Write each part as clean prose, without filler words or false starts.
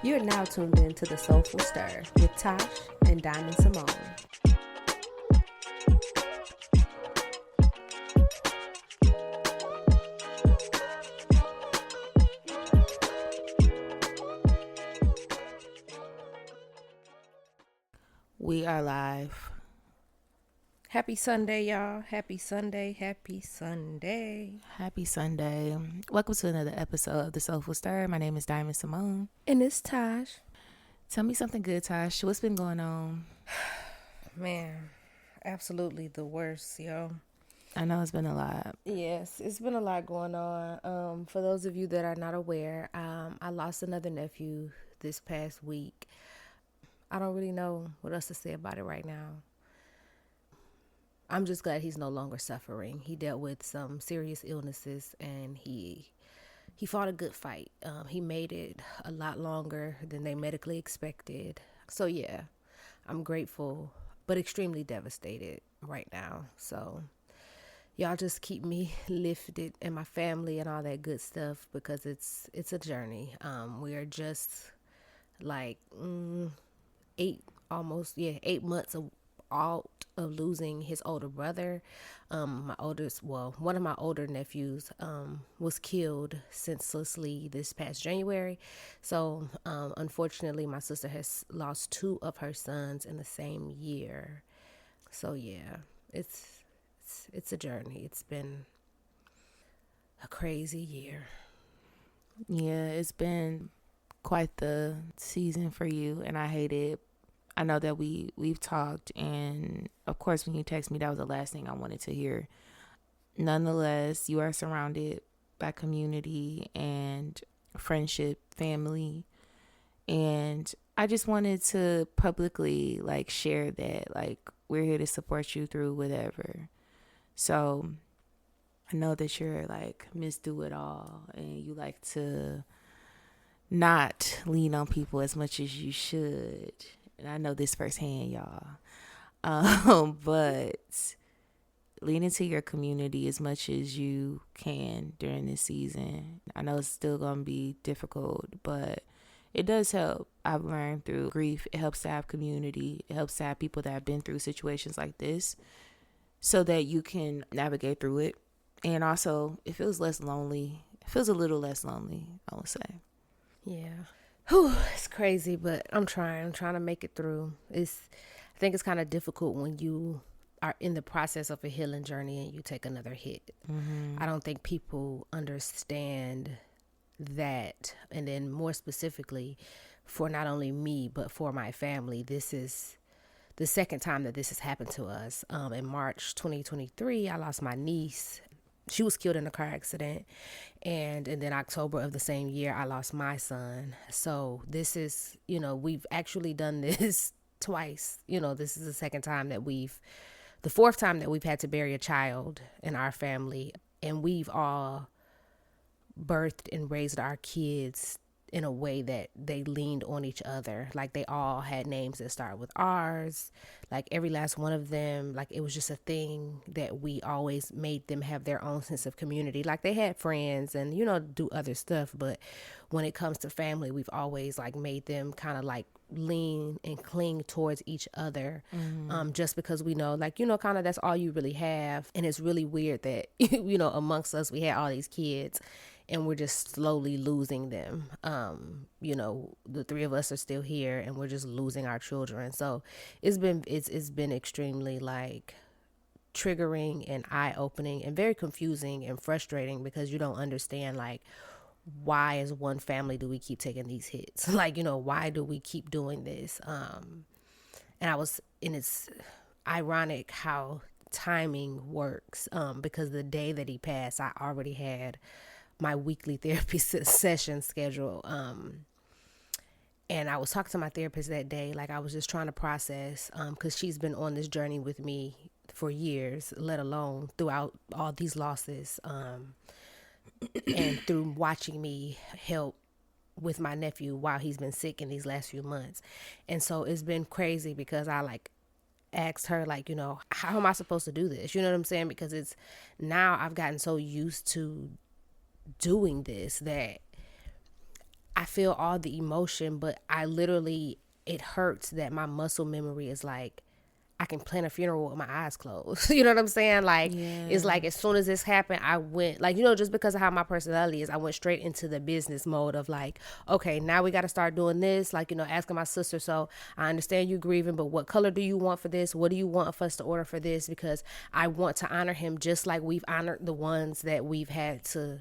You're now tuned in to the Soulful Stir with Tash and Symoné. We are live. Happy Sunday, y'all. Happy Sunday. Happy Sunday. Happy Sunday. Welcome to another episode of the Soulful Stir. My name is Symoné. And it's Tash. Tell me something good, Tash. What's been going on? Man, absolutely the worst, yo. I know it's been a lot. Yes, it's been a lot going on. For those of you that are not aware, I lost another nephew this past week. I don't really know what else to say about it right now. I'm just glad he's no longer suffering. He dealt with some serious illnesses and he fought a good fight. He made it a lot longer than they medically expected. So yeah, I'm grateful, but extremely devastated right now. So y'all just keep me lifted and my family and all that good stuff because it's a journey. We are just like 8 months out of losing his older brother. One of my older nephews was killed senselessly this past January. So unfortunately, my sister has lost 2 of her sons in the same year. So yeah, it's a journey. It's been a crazy year. Yeah, it's been quite the season for you, and I hate it. I know that we've talked, and of course when you text me, that was the last thing I wanted to hear. Nonetheless, you are surrounded by community and friendship, family, and I just wanted to publicly share that we're here to support you through whatever. So I know that you're Miss Do It All, and you like to not lean on people as much as you should. And I know this firsthand, y'all. But lean into your community as much as you can during this season. I know it's still going to be difficult, but it does help. I've learned through grief, it helps to have community. It helps to have people that have been through situations like this so that you can navigate through it. And also, it feels less lonely. It feels a little less lonely, I would say. Yeah. It's crazy, but I'm trying to make it through. I think it's kind of difficult when you are in the process of a healing journey and you take another hit. Mm-hmm. I don't think people understand that. And then more specifically, for not only me, but for my family, this is the second time that this has happened to us. In March 2023, I lost my niece. She was killed in a car accident. And then October of the same year, I lost my son. So this is, we've actually done this twice. This is the fourth time that we've had to bury a child in our family. And we've all birthed and raised our kids in a way that they leaned on each other. They all had names that start with R's. Every last one of them, it was just a thing that we always made them have their own sense of community. They had friends and, do other stuff. But when it comes to family, we've always made them kind of lean and cling towards each other. Mm-hmm. Just because we know, kind of that's all you really have. And it's really weird that, amongst us, we had all these kids and we're just slowly losing them. The 3 of us are still here and we're just losing our children. So it's been extremely triggering and eye-opening and very confusing and frustrating because you don't understand why as one family do we keep taking these hits? Why do we keep doing this? And it's ironic how timing works because the day that he passed, I already had my weekly therapy session schedule. And I was talking to my therapist that day. I was just trying to process because she's been on this journey with me for years, let alone throughout all these losses. And through watching me help with my nephew while he's been sick in these last few months. And so it's been crazy because I asked her how am I supposed to do this? You know what I'm saying? Because it's now I've gotten so used to doing this that I feel all the emotion, but I literally, it hurts that my muscle memory is like, I can plan a funeral with my eyes closed. You know what I'm saying? Like, it's Yeah. like as soon as this happened, I went, like, just because of how my personality is, I went straight into the business mode of like, okay, now we got to start doing this. Like, asking my sister, so I understand you grieving, but what color do you want for this? What do you want for us to order for this? Because I want to honor him just like we've honored the ones that we've had to,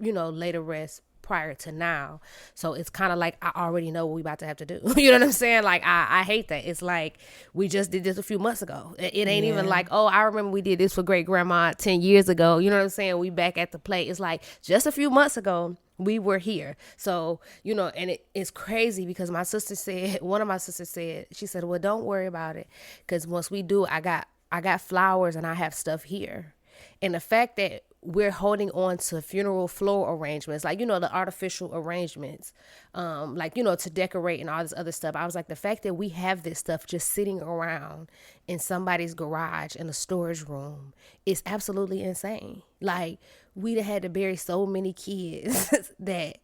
later rest prior to now. So it's kind of like I already know what we about to have to do. You know what I'm saying? Like I hate that. It's like we just did this a few months ago. It ain't even Yeah. like, oh, I remember we did this for great grandma 10 years ago. You know what I'm saying? We back at the plate. It's like just a few months ago we were here. So, and it's crazy because one of my sisters said, she said, well, don't worry about it. Cause once we do, I got flowers and I have stuff here. And the fact that we're holding on to funeral floor arrangements, like, the artificial arrangements, to decorate and all this other stuff. I was like, the fact that we have this stuff just sitting around in somebody's garage in a storage room is absolutely insane. Like, we'd have had to bury so many kids that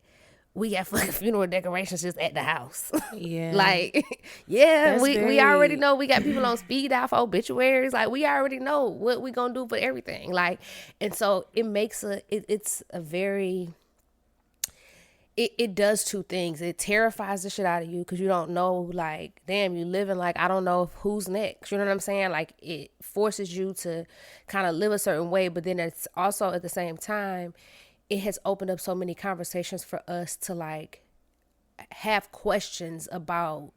we got fucking funeral decorations just at the house. Yeah. Like, yeah, That's we already very know we got people on speed dial for obituaries. Like, we already know what we gonna do for everything. Like, and so it makes it's a very, it does two things. It terrifies the shit out of you because you don't know, like, damn, you living like, I don't know who's next. You know what I'm saying? Like, it forces you to kind of live a certain way, but then it's also at the same time, it has opened up so many conversations for us to like have questions about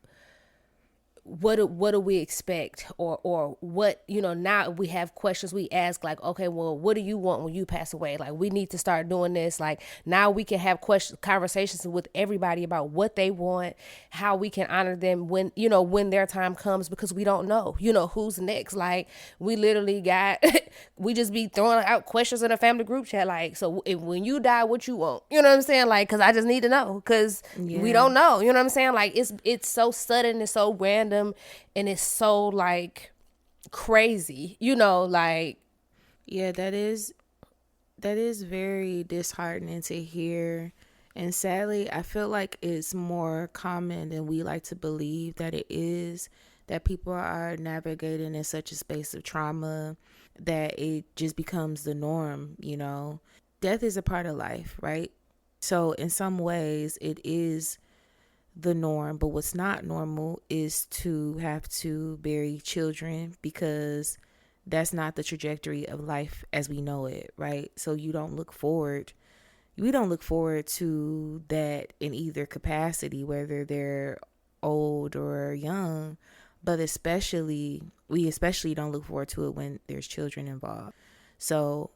what do we expect, or what, now we have questions we ask, like, okay, well, what do you want when you pass away? Like, we need to start doing this. Like, now we can have conversations with everybody about what they want, how we can honor them when their time comes, because we don't know, who's next. Like, we literally got we just be throwing out questions in a family group chat, like, so when you die, what you want? You know what I'm saying? Like, because I just need to know, because we don't know. You know what I'm saying? Like, it's so sudden, it's so random, and it's so like crazy, like. Yeah, that is very disheartening to hear. And sadly, I feel like it's more common than we like to believe that it is, that people are navigating in such a space of trauma that it just becomes the norm. Death is a part of life, right? So in some ways it is the norm, but what's not normal is to have to bury children, because that's not the trajectory of life as we know it, right? So we don't look forward to that in either capacity, whether they're old or young, but we especially don't look forward to it when there's children involved. So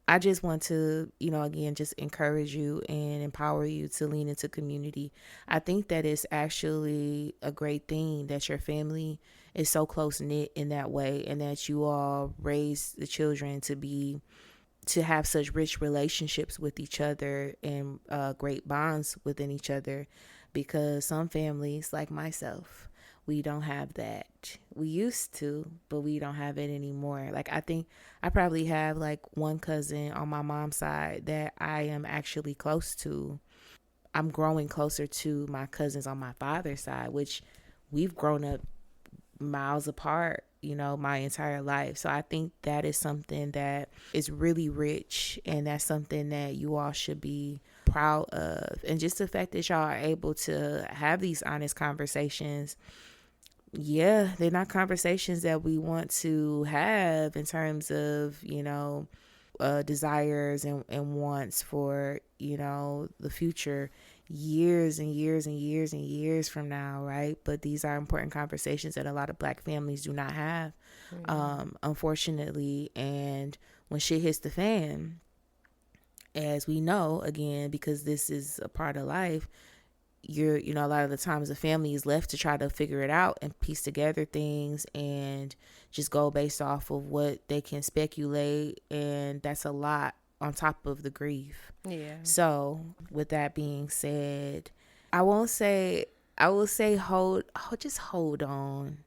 I just want to, again, just encourage you and empower you to lean into community. I think that it's actually a great thing that your family is so close knit in that way, and that you all raise the children to have such rich relationships with each other and great bonds within each other, because some families, like myself, we don't have that. We used to, but we don't have it anymore. Like, I think I probably have like one cousin on my mom's side that I am actually close to. I'm growing closer to my cousins on my father's side, which we've grown up miles apart, my entire life. So I think that is something that is really rich, and that's something that you all should be proud of. And just the fact that y'all are able to have these honest conversations, yeah, they're not conversations that we want to have in terms of, desires and wants for, the future, years and years and years and years from now, right? But these are important conversations that a lot of Black families do not have, unfortunately. And when shit hits the fan, as we know, again, because this is a part of life, a lot of the times the family is left to try to figure it out and piece together things and just go based off of what they can speculate, and that's a lot on top of the grief. Yeah. So with that being said, I will say just hold on,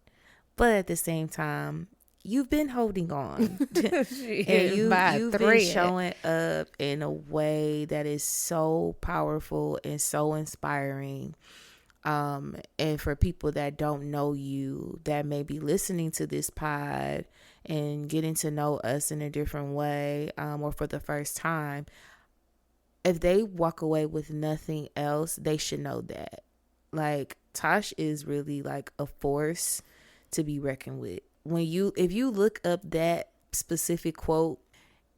but at the same time, you've been holding on. She And is by a you've been thread. showing up in a way that is so powerful and so inspiring. And for people that don't know you, that may be listening to this pod and getting to know us in a different way, or for the first time, if they walk away with nothing else, they should know that. Like, Tash is really like a force to be reckoned with. If you look up that specific quote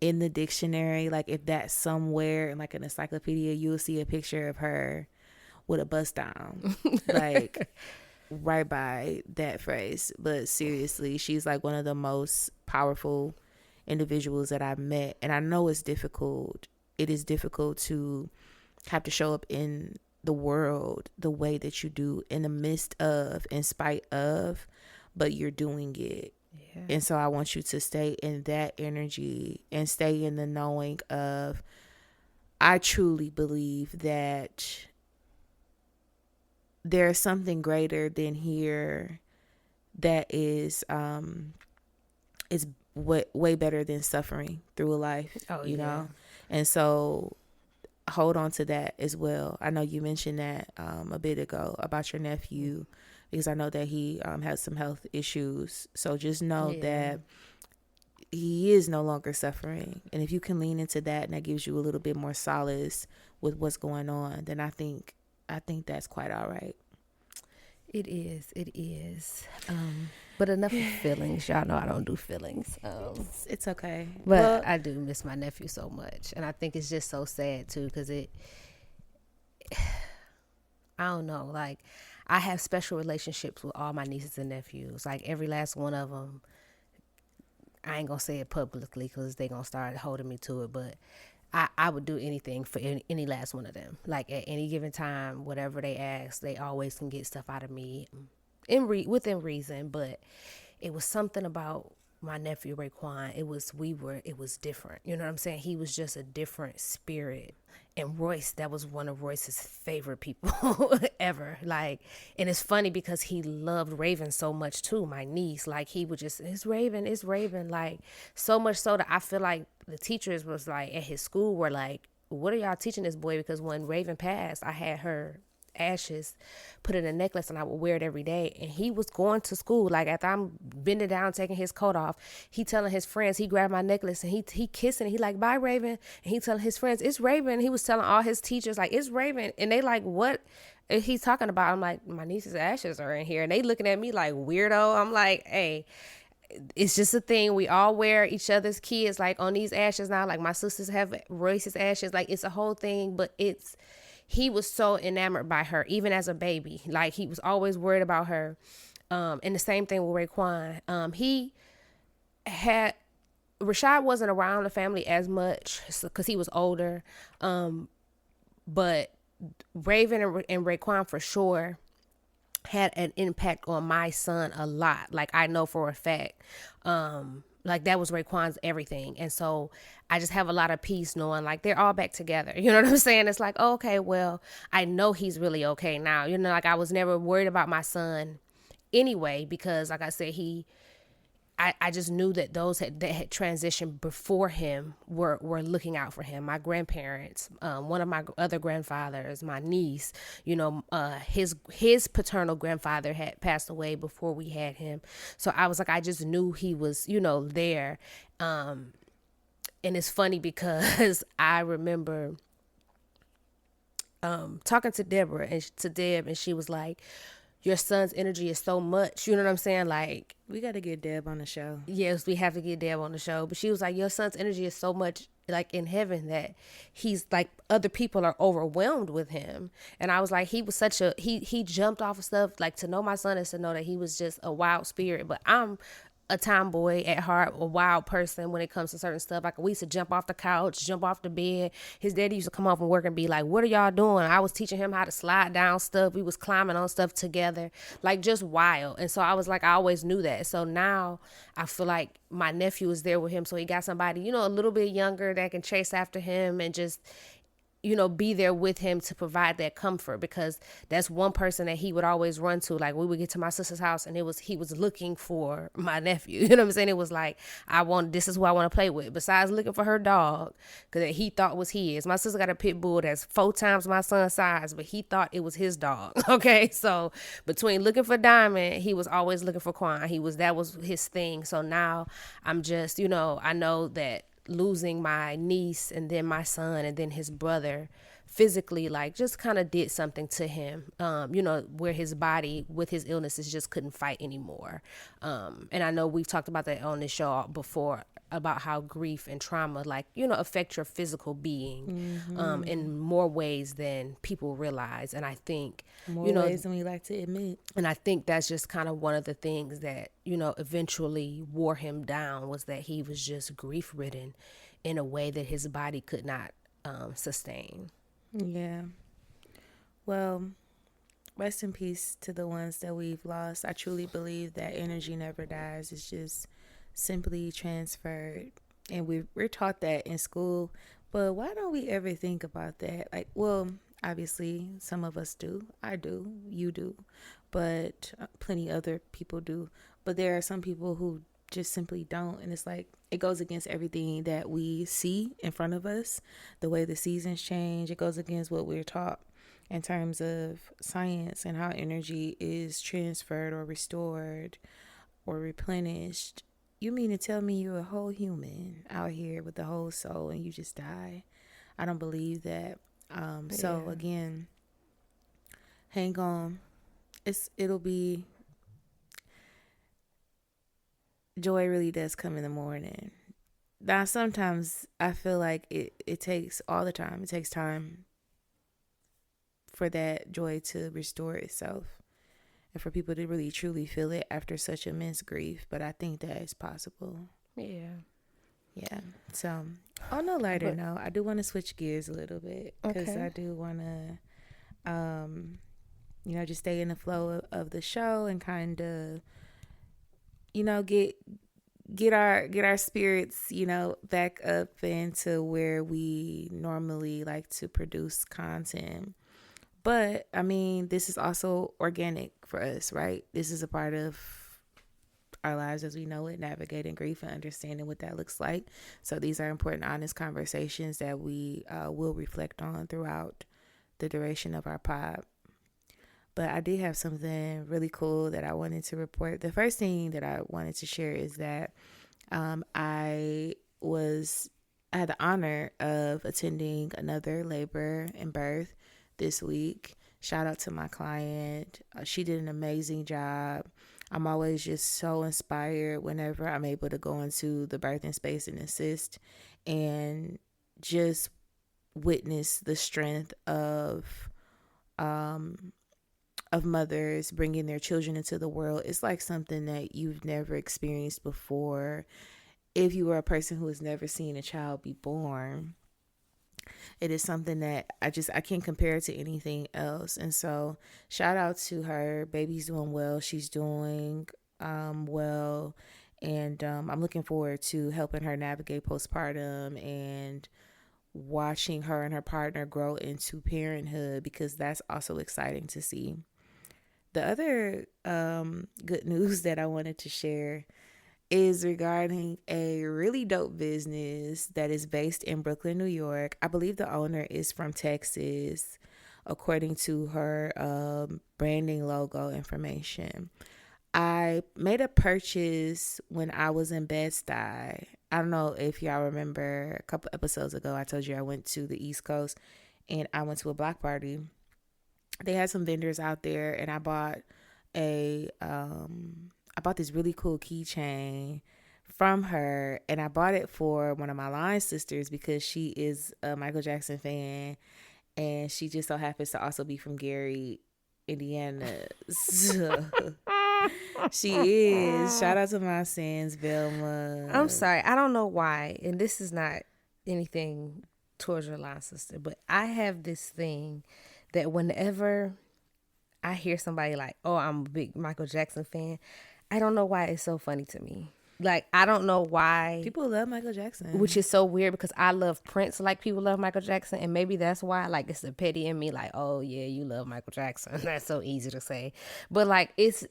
in the dictionary, like if that's somewhere in like an encyclopedia, you'll see a picture of her with a bust down, like right by that phrase. But seriously, she's like one of the most powerful individuals that I've met. And I know it's difficult. It is difficult to have to show up in the world the way that you do, in the midst of, in spite of, but you're doing it. Yeah. And so I want you to stay in that energy and stay in the knowing of, I truly believe that there's something greater than here that is way better than suffering through a life, you know? And so hold on to that as well. I know you mentioned that a bit ago about your nephew, because I know that he has some health issues. So just know that he is no longer suffering. And if you can lean into that and that gives you a little bit more solace with what's going on, then I think that's quite all right. It is. But enough of feelings. Y'all know I don't do feelings. It's okay. But I do miss my nephew so much. And I think it's just so sad too, because I don't know, like, I have special relationships with all my nieces and nephews. Like, every last one of them. I ain't gonna say it publicly because they gonna start holding me to it, but I would do anything for any last one of them. Like, at any given time, whatever they ask, they always can get stuff out of me within reason. But it was something about my nephew Raekwon. It was different. You know what I'm saying? He was just a different spirit. And Royce, that was one of Royce's favorite people ever. Like, and it's funny because he loved Raven so much too, my niece. Like, he would just, it's Raven. Like, so much so that I feel like the teachers was like, at his school were like, what are y'all teaching this boy? Because when Raven passed, I had her ashes put in a necklace and I would wear it every day. And he was going to school, like, after I'm bending down taking his coat off, he telling his friends, he grabbed my necklace and he kissing, he like, bye Raven. And he telling his friends, it's Raven. He was telling all his teachers, like, it's Raven. And they like, what he's talking about? I'm like, my niece's ashes are in here. And they looking at me like weirdo. I'm like, hey, it's just a thing. We all wear each other's kids like on these ashes now. Like, my sisters have Royce's ashes. Like, it's a whole thing. But he was so enamored by her, even as a baby. Like, he was always worried about her. And the same thing with Raekwon. Rashad wasn't around the family as much because he was older. But Raven and Raekwon for sure had an impact on my son a lot. Like, I know for a fact. Like, that was Raekwon's everything. And so I just have a lot of peace knowing, like, they're all back together. You know what I'm saying? It's like, oh, okay, well, I know he's really okay now. You know, like, I was never worried about my son anyway, because, like I said, I just knew that those that had transitioned before him were looking out for him. My grandparents, one of my other grandfathers, my niece, you know, his paternal grandfather had passed away before we had him. So I was like, I just knew he was, you know, there. And it's funny because I remember talking to Deborah to Deb, and she was like, your son's energy is so much, you know what I'm saying? Like, we got to get Deb on the show. Yes, we have to get Deb on the show. But she was like, your son's energy is so much like in heaven that he's like, other people are overwhelmed with him. And I was like, he was he jumped off of stuff. Like, to know my son is to know that he was just a wild spirit. But I'm a tomboy at heart, a wild person when it comes to certain stuff. Like, we used to jump off the couch, jump off the bed. His daddy used to come home from work and be like, what are y'all doing? I was teaching him how to slide down stuff. We was climbing on stuff together, like, just wild. And so I was like, I always knew that. So now I feel like my nephew is there with him. So he got somebody, you know, a little bit younger that can chase after him and just be there with him to provide that comfort, because that's one person that he would always run to. Like, we would get to my sister's house and he was looking for my nephew. You know what I'm saying? It was like, this is who I want to play with. Besides looking for her dog, because he thought was his. My sister got a pit bull that's 4 times my son's size, but he thought it was his dog. Okay. So between looking for Diamond, he was always looking for Quan. That was his thing. So now I'm just, I know that losing my niece and then my son and then his brother physically, like, just kind of did something to him, where his body with his illnesses just couldn't fight anymore. And I know we've talked about that on this show before, about how grief and trauma, like, affect your physical being, in more ways than people realize. And I think more ways than we like to admit. And I think that's just kind of one of the things that, eventually wore him down, was that he was just grief ridden in a way that his body could not sustain. Yeah. Well, rest in peace to the ones that we've lost. I truly believe that energy never dies. It's just simply transferred. And we're taught that in school. But why don't we ever think about that? Like, well, obviously, some of us do. I do. You do. But plenty other people do. But there are some people who just simply don't. And it's like, it goes against everything that we see in front of us, the way the seasons change. It goes against what we're taught in terms of science and how energy is transferred or restored or replenished. You mean to tell me you're a whole human out here with the whole soul and you just die? I don't believe that. So again, hang on. It'll be, joy really does come in the morning. Now, sometimes I feel like it takes all the time. It takes time for that joy to restore itself and for people to really truly feel it after such immense grief. But I think that is possible. Yeah. Yeah. So on a lighter note, I do want to switch gears a little bit, because I do want to, just stay in the flow of the show and kind of, get our spirits, back up into where we normally like to produce content. But I mean, this is also organic for us, right? This is a part of our lives as we know it, navigating grief and understanding what that looks like. So these are important, honest conversations that we will reflect on throughout the duration of our pod. But I did have something really cool that I wanted to report. The first thing that I wanted to share is that I had the honor of attending another labor and birth this week. Shout out to my client. She did an amazing job. I'm always just so inspired whenever I'm able to go into the birthing space and assist and just witness the strength of mothers bringing their children into the world. It's like something that you've never experienced before. If you are a person who has never seen a child be born, it is something that I can't compare it to anything else. And so shout out to her. Baby's doing well. She's doing well. And I'm looking forward to helping her navigate postpartum and watching her and her partner grow into parenthood, because that's also exciting to see. The other good news that I wanted to share is regarding a really dope business that is based in Brooklyn, New York. I believe the owner is from Texas, according to her branding logo information. I made a purchase when I was in Bed-Stuy. I don't know if y'all remember, a couple episodes ago, I told you I went to the East Coast and I went to a block party. They had some vendors out there, and I bought this really cool keychain from her, and I bought it for one of my line sisters because she is a Michael Jackson fan, and she just so happens to also be from Gary, Indiana. So she is. Shout out to my sins, Velma. I'm sorry, I don't know why, and this is not anything towards your line sister, but I have this thing that whenever I hear somebody like, oh, I'm a big Michael Jackson fan, I don't know why it's so funny to me. Like, I don't know why. People love Michael Jackson. Which is so weird because I love Prince like people love Michael Jackson. And maybe that's why, like, it's the petty in me. Like, oh, yeah, you love Michael Jackson. That's so easy to say. But, like, it's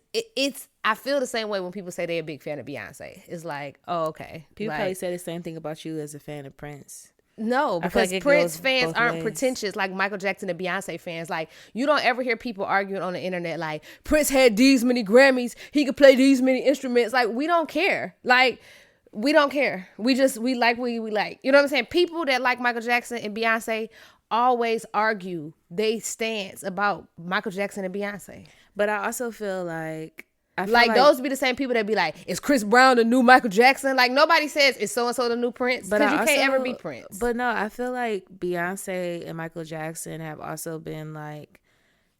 I feel the same way when people say they're a big fan of Beyonce. It's like, oh, okay. People like, probably say the same thing about you as a fan of Prince. No, I feel because like it Prince goes fans both aren't ways. pretentious like Michael Jackson and Beyonce fans. Like, you don't ever hear people arguing on the internet like, Prince had these many Grammys, he could play these many instruments. Like, we don't care. Like, we don't care. We like what we like. You know what I'm saying? People that like Michael Jackson and Beyonce always argue they stance about Michael Jackson and Beyonce. But I also feel like those be the same people that be like, is Chris Brown the new Michael Jackson? Like, nobody says, is so-and-so the new Prince? Because you can't ever be Prince. But no, I feel like Beyonce and Michael Jackson have also been like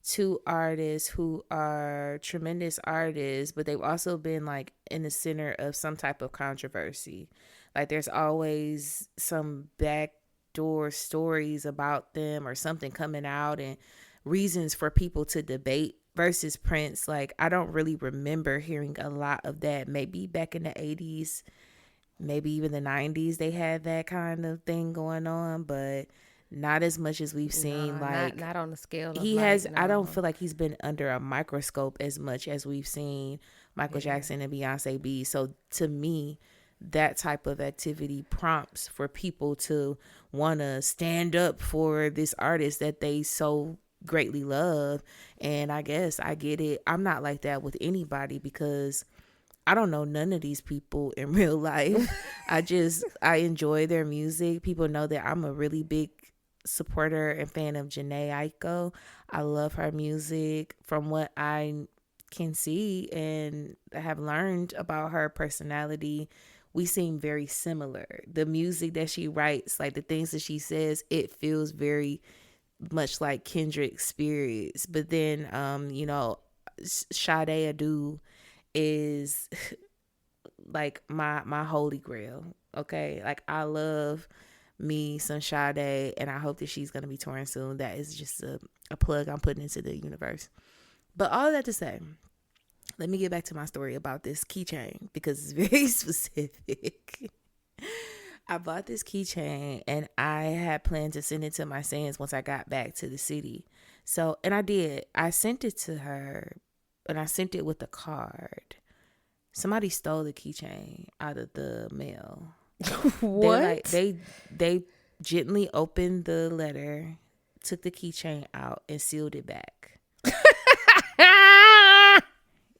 two artists who are tremendous artists, but they've also been like in the center of some type of controversy. Like, there's always some backdoor stories about them or something coming out and reasons for people to debate. Versus Prince, like, I don't really remember hearing a lot of that. Maybe back in the 80s, maybe even the 90s, they had that kind of thing going on, but not as much as we've seen. Not on the scale of he has. I don't feel like he's been under a microscope as much as we've seen Michael Jackson and Beyonce be. So to me, that type of activity prompts for people to want to stand up for this artist that they so greatly love. And I guess I get it. I'm not like that with anybody because I don't know none of these people in real life. I enjoy their music. People know that I'm a really big supporter and fan of Jhené Aiko. I love her music. From what I can see and have learned about her personality, we seem very similar. The music that she writes, like the things that she says, it feels very much like kindred spirits. But then Sade Adu is like my holy grail. Okay, like, I love me some Sade, and I hope that she's gonna be touring soon. That is just a plug I'm putting into the universe. But all that to say, let me get back to my story about this keychain because it's very specific. I bought this keychain and I had planned to send it to my Sans once I got back to the city. So, and I did. I sent it to her, and I sent it with a card. Somebody stole the keychain out of the mail. What? They gently opened the letter, took the keychain out, and sealed it back.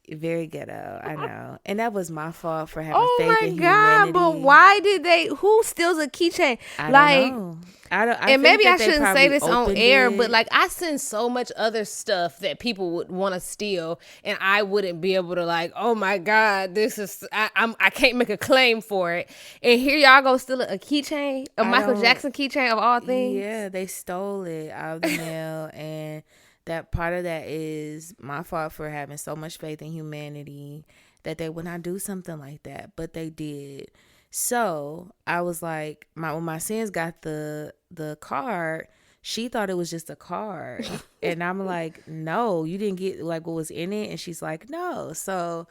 Very ghetto, I know. And that was my fault for having faith in humanity. But why did who steals a keychain? I don't know. And maybe I shouldn't say this on air, but like, I send so much other stuff that people would want to steal, and I wouldn't be able to, like, oh my God, this is, I can't make a claim for it. And here y'all go steal a keychain, a Michael Jackson keychain of all things. Yeah, they stole it out of the mail, and that part of that is my fault for having so much faith in humanity that they would not do something like that, but they did. So I was like, when my Sins got the card, she thought it was just a card. And I'm like, no, you didn't get like what was in it. And she's like, no. So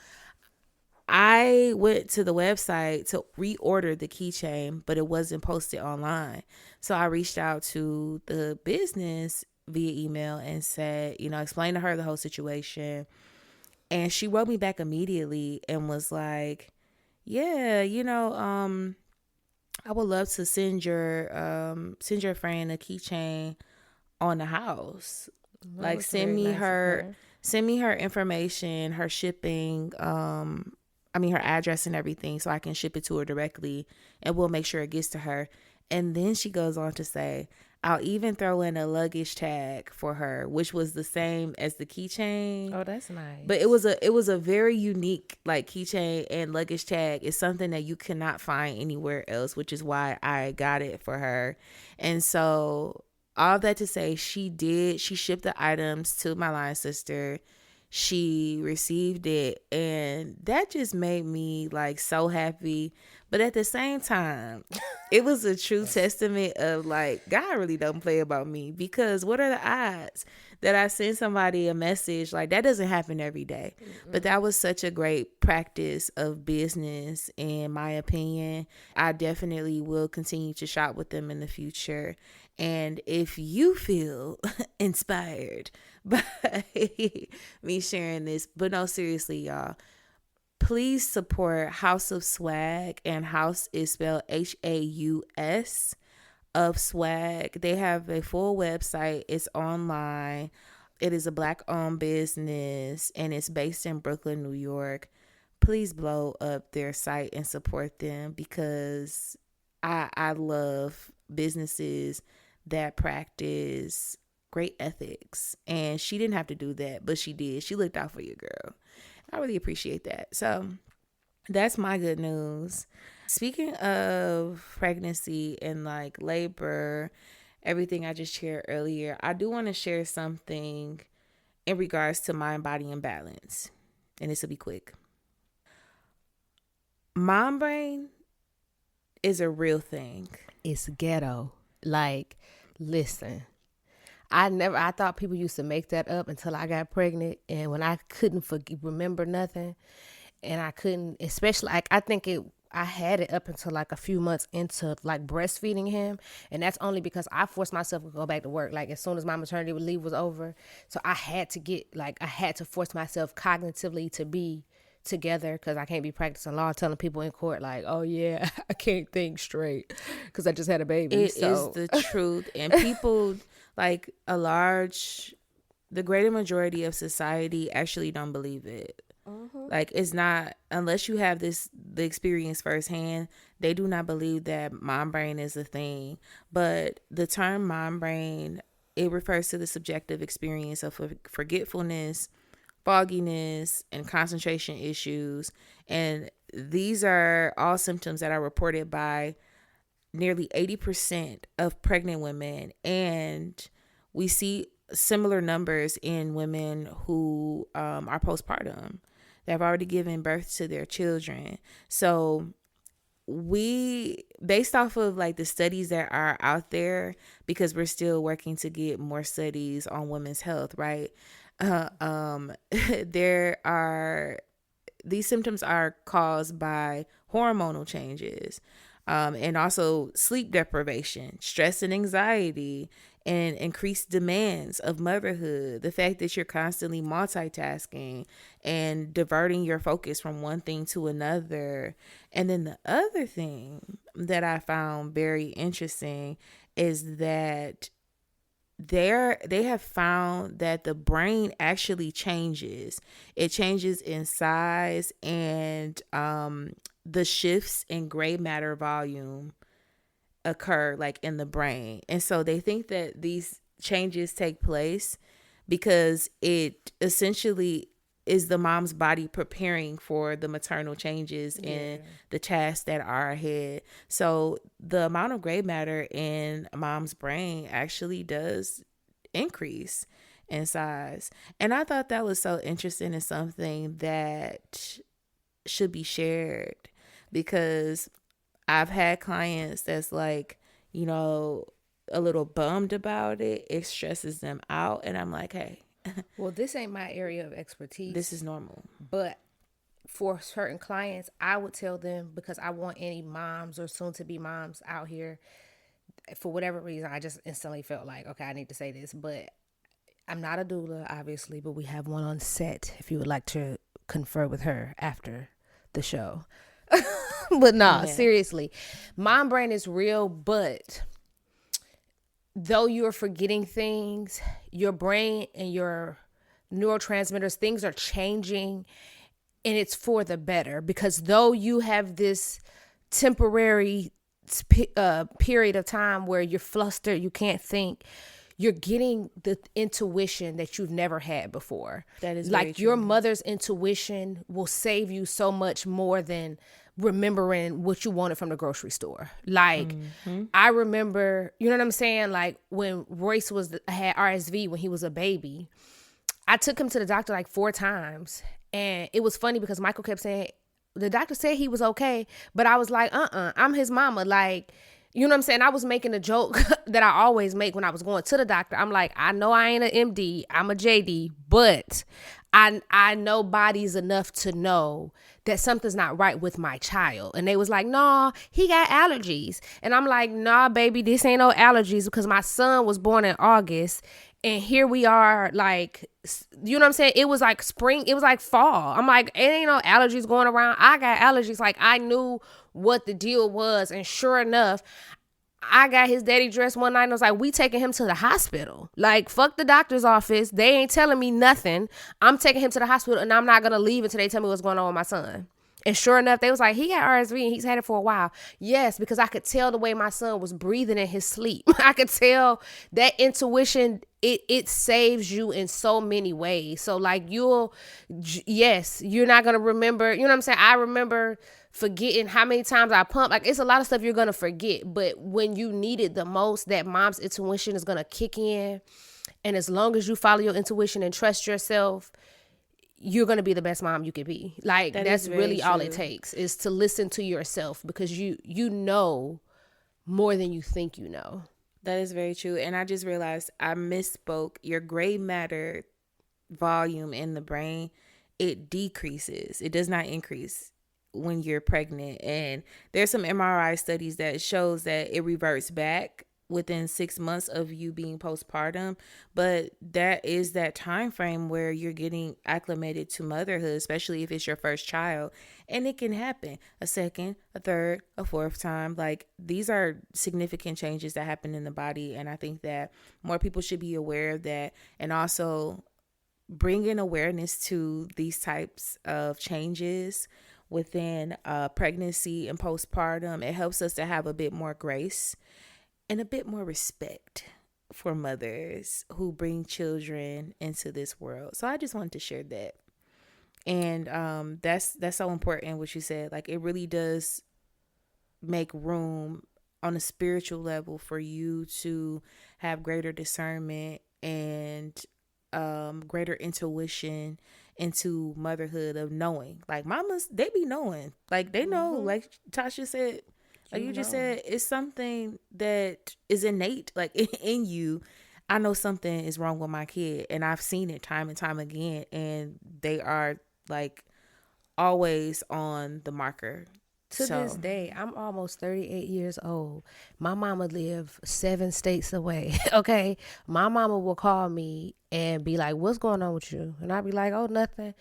I went to the website to reorder the keychain, but it wasn't posted online. So I reached out to the business via email and said, explained to her the whole situation. And she wrote me back immediately and was like, yeah, I would love to send your friend a keychain on the house. Like, send me her information, her shipping, her address and everything, so I can ship it to her directly, and we'll make sure it gets to her. And then she goes on to say, I'll even throw in a luggage tag for her, which was the same as the keychain. Oh, that's nice. But it was a very unique, like, keychain and luggage tag. It's something that you cannot find anywhere else, which is why I got it for her. And so all that to say, she shipped the items to my line sister. she received it, and that just made me like so happy. But at the same time, it was a true testament of like, God really don't play about me, because what are the odds that I send somebody a message like that? Doesn't happen every day. But that was such a great practice of business, in my opinion. I definitely will continue to shop with them in the future. And if you feel inspired by me sharing this, but no, seriously, y'all, please support House of Swag, and House is spelled Haus of Swag. They have a full website. It's online. It is a Black-owned business, and it's based in Brooklyn, New York. Please blow up their site and support them, because I love businesses that practice great ethics. And she didn't have to do that, but she did. She looked out for you, girl. I really appreciate that. So that's my good news. Speaking of pregnancy and like labor, everything I just shared earlier, I do want to share something in regards to mind, body, and balance. And this will be quick. Mom brain is a real thing. It's ghetto. Like, listen, I thought people used to make that up until I got pregnant, and when I couldn't remember nothing, and I couldn't, especially like I had it up until like a few months into like breastfeeding him, and that's only because I forced myself to go back to work like as soon as my maternity leave was over. So I had to force myself cognitively to be together, because I can't be practicing law telling people in court like, oh yeah, I can't think straight because I just had a baby. It is the truth. And people like the greater majority of society actually don't believe it. Like, it's not, unless you have the experience firsthand, they do not believe that mom brain is a thing. But the term mom brain, it refers to the subjective experience of forgetfulness, fogginess, and concentration issues. And these are all symptoms that are reported by nearly 80% of pregnant women. And we see similar numbers in women who are postpartum. They've already given birth to their children. So based off of like the studies that are out there, because we're still working to get more studies on women's health, right? These symptoms are caused by hormonal changes, and also sleep deprivation, stress and anxiety, and increased demands of motherhood. The fact that you're constantly multitasking and diverting your focus from one thing to another. And then the other thing that I found very interesting is that they have found that the brain actually changes. It changes in size, and the shifts in gray matter volume occur like in the brain. And so they think that these changes take place because it essentially is the mom's body preparing for the maternal changes and the tasks that are ahead. So the amount of gray matter in mom's brain actually does increase in size. And I thought that was so interesting and something that should be shared, because I've had clients that's like, you know, a little bummed about it. It stresses them out. And I'm like, hey, well, this ain't my area of expertise. this is normal. But for certain clients, I would tell them, because I want any moms or soon to be moms out here, for whatever reason, I just instantly felt like, okay, I need to say this. But I'm not a doula, obviously, but we have one on set if you would like to confer with her after the show. But no, seriously, mom brain is real. But though you're forgetting things, your brain and your neurotransmitters, things are changing, and it's for the better. Because though you have this temporary period of time where you're flustered, you can't think, you're getting the intuition that you've never had before. That is like your mother's intuition will save you so much more than remembering what you wanted from the grocery store. Like, I remember, you know what I'm saying? Like when Royce had RSV when he was a baby, I took him to the doctor like 4 times. And it was funny because Michael kept saying, the doctor said he was okay. But I was like, I'm his mama. Like, you know what I'm saying? I was making a joke that I always make when I was going to the doctor. I'm like, I know I ain't an MD. I'm a JD. But I know bodies enough to know that something's not right with my child. And they was like, nah, he got allergies. And I'm like, nah, baby, this ain't no allergies, because my son was born in August. And here we are, like, you know what I'm saying? It was like spring. It was like fall. I'm like, it ain't no allergies going around. I got allergies. Like, I knew what the deal was. And sure enough, I got his daddy dressed one night and was like, we taking him to the hospital. Like, fuck the doctor's office. They ain't telling me nothing. I'm taking him to the hospital, and I'm not going to leave until they tell me what's going on with my son. And sure enough, they was like, he got RSV and he's had it for a while. Yes, because I could tell the way my son was breathing in his sleep. I could tell that intuition, it saves you in so many ways. So like yes, you're not going to remember, you know what I'm saying? I remember forgetting how many times I pumped. Like, it's a lot of stuff you're going to forget. But when you need it the most, that mom's intuition is going to kick in. And as long as you follow your intuition and trust yourself, you're going to be the best mom you can be. Like, that's really all it takes, is to listen to yourself, because you know more than you think you know. That is very true. And I just realized I misspoke. Your gray matter volume in the brain, it decreases. It does not increase when you're pregnant. And there's some MRI studies that shows that it reverts back within 6 months of you being postpartum. But that is that time frame where you're getting acclimated to motherhood, especially if it's your first child. And it can happen a second, a third, a fourth time. Like, these are significant changes that happen in the body. And I think that more people should be aware of that, and also bringing awareness to these types of changes within pregnancy and postpartum. It helps us to have a bit more grace and a bit more respect for mothers who bring children into this world. So I just wanted to share that. And that's so important what you said. Like, it really does make room on a spiritual level for you to have greater discernment and greater intuition into motherhood, of knowing. Like, mamas, they be knowing. Like, they know, like Tasha said, like you just said, it's something that is innate, like in you. I know something is wrong with my kid, and I've seen it time and time again, and they are like always on the marker. To this day, I'm almost 38 years old. My mama lived 7 states away. Okay. My mama will call me and be like, what's going on with you? And I'll be like, oh, nothing.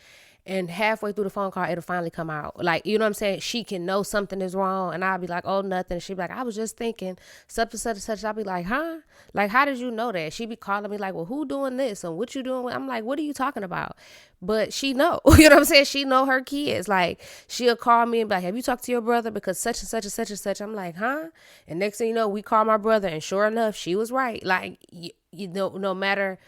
And halfway through the phone call, it'll finally come out. Like, you know what I'm saying? She can know something is wrong. And I'll be like, oh, nothing. And she'll be like, I was just thinking such and such and such. I'll be like, huh? Like, how did you know that? She be calling me like, well, who doing this? And what you doing? I'm like, what are you talking about? But she know, you know what I'm saying? She know her kids. Like, she'll call me and be like, have you talked to your brother? Because such and such and such and such. I'm like, huh? And next thing you know, we call my brother, and sure enough, she was right. Like, you know, no matter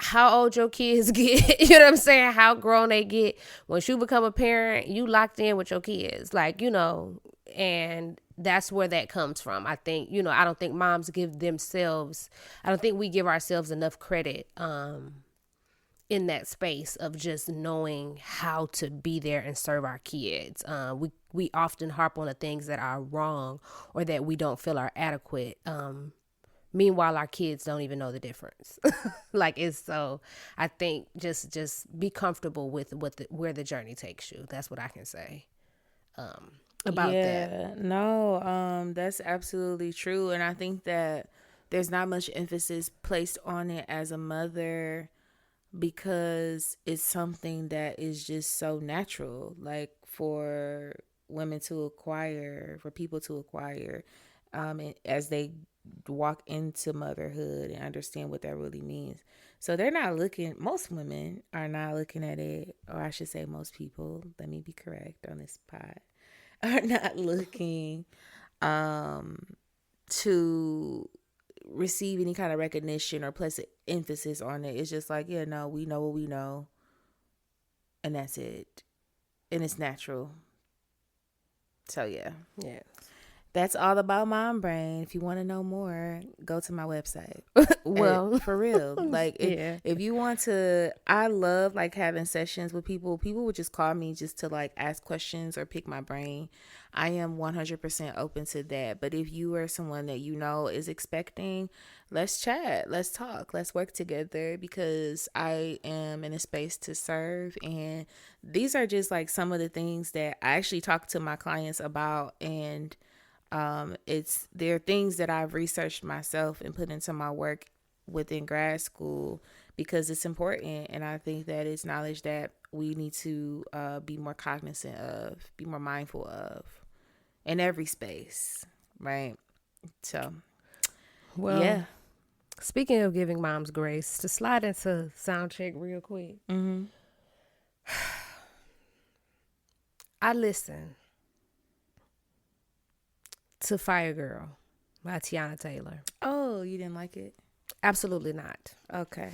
how old your kids get, you know what I'm saying, how grown they get, once you become a parent, you locked in with your kids, like, you know. And that's where that comes from. I think, you know, I don't think moms give themselves, I don't think we give ourselves enough credit in that space of just knowing how to be there and serve our kids. We often harp on the things that are wrong or that we don't feel are adequate. Meanwhile, our kids don't even know the difference. Like, it's so, I think just be comfortable with where the journey takes you. That's what I can say about that. No, that's absolutely true. And I think that there's not much emphasis placed on it as a mother, because it's something that is just so natural, like for women to acquire, for people to acquire, as they walk into motherhood and understand what that really means. So they're not looking, most women are not looking at it, or I should say most people, let me be correct on this pod, are not looking to receive any kind of recognition or place emphasis on it. It's just like, yeah, no, we know what we know, and that's it. And it's natural. So yeah. Yeah. That's all about mom brain. If you want to know more, go to my website. Well, For real. Like yeah. if you want to, I love like having sessions with people. People would just call me just to like ask questions or pick my brain. I am 100% open to that. But if you are someone that you know is expecting, let's chat, let's talk, let's work together, because I am in a space to serve. And these are just like some of the things that I actually talk to my clients about. And there are things that I've researched myself and put into my work within grad school because it's important, and I think that it's knowledge that we need to be more cognizant of, be more mindful of in every space, right? So, Well, yeah. speaking of giving moms grace, to slide into sound check real quick. Mm-hmm. I listen to Fire Girl by Tiana Taylor. Oh, you didn't like it? Absolutely not. Okay.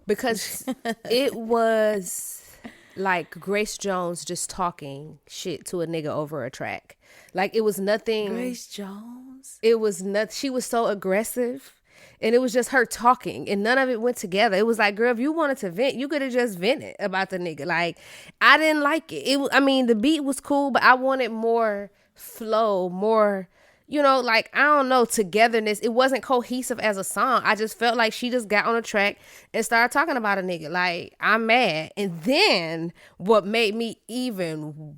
Because it was like Grace Jones just talking shit to a nigga over a track. Like it was nothing. Grace Jones? It was not. She was so aggressive. And it was just her talking, and none of it went together. It was like, girl, if you wanted to vent, you could have just vented about the nigga. Like, I didn't like it. I mean, the beat was cool, but I wanted more flow, more, like, I don't know, togetherness. It wasn't cohesive as a song. I just felt like she just got on a track and started talking about a nigga. Like, I'm mad. And then what made me even,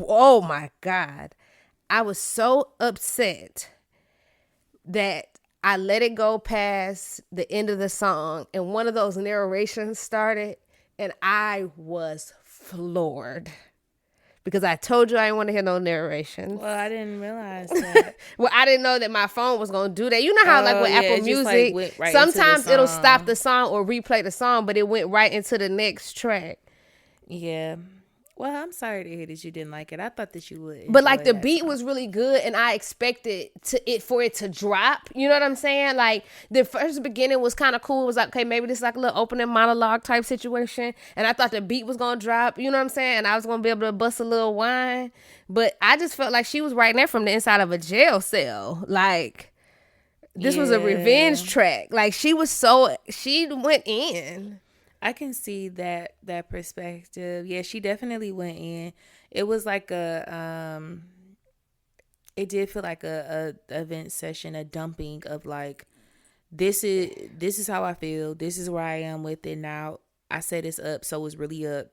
oh my God, I was so upset that I let it go past the end of the song, and one of those narrations started, and I was floored because I told you I didn't want to hear no narrations. Well, I didn't realize that. Well, I didn't know that my phone was going to do that. You know how like with Apple Music, like right sometimes it'll stop the song or replay the song, but it went right into the next track. Yeah. Well, I'm sorry to hear that you didn't like it. I thought that you would. But like the beat was really good, and I expected for it to drop. You know what I'm saying? Like the first beginning was kind of cool. It was like, okay, maybe this is like a little opening monologue type situation. And I thought the beat was gonna drop. You know what I'm saying? And I was gonna be able to bust a little wine. But I just felt like she was writing that from the inside of a jail cell. Like this was a revenge track. Like she went in. I can see that perspective. Yeah, she definitely went in. It was like it did feel like a event session, a dumping of like, this is how I feel. This is where I am with it now. I set this up, so it's really up,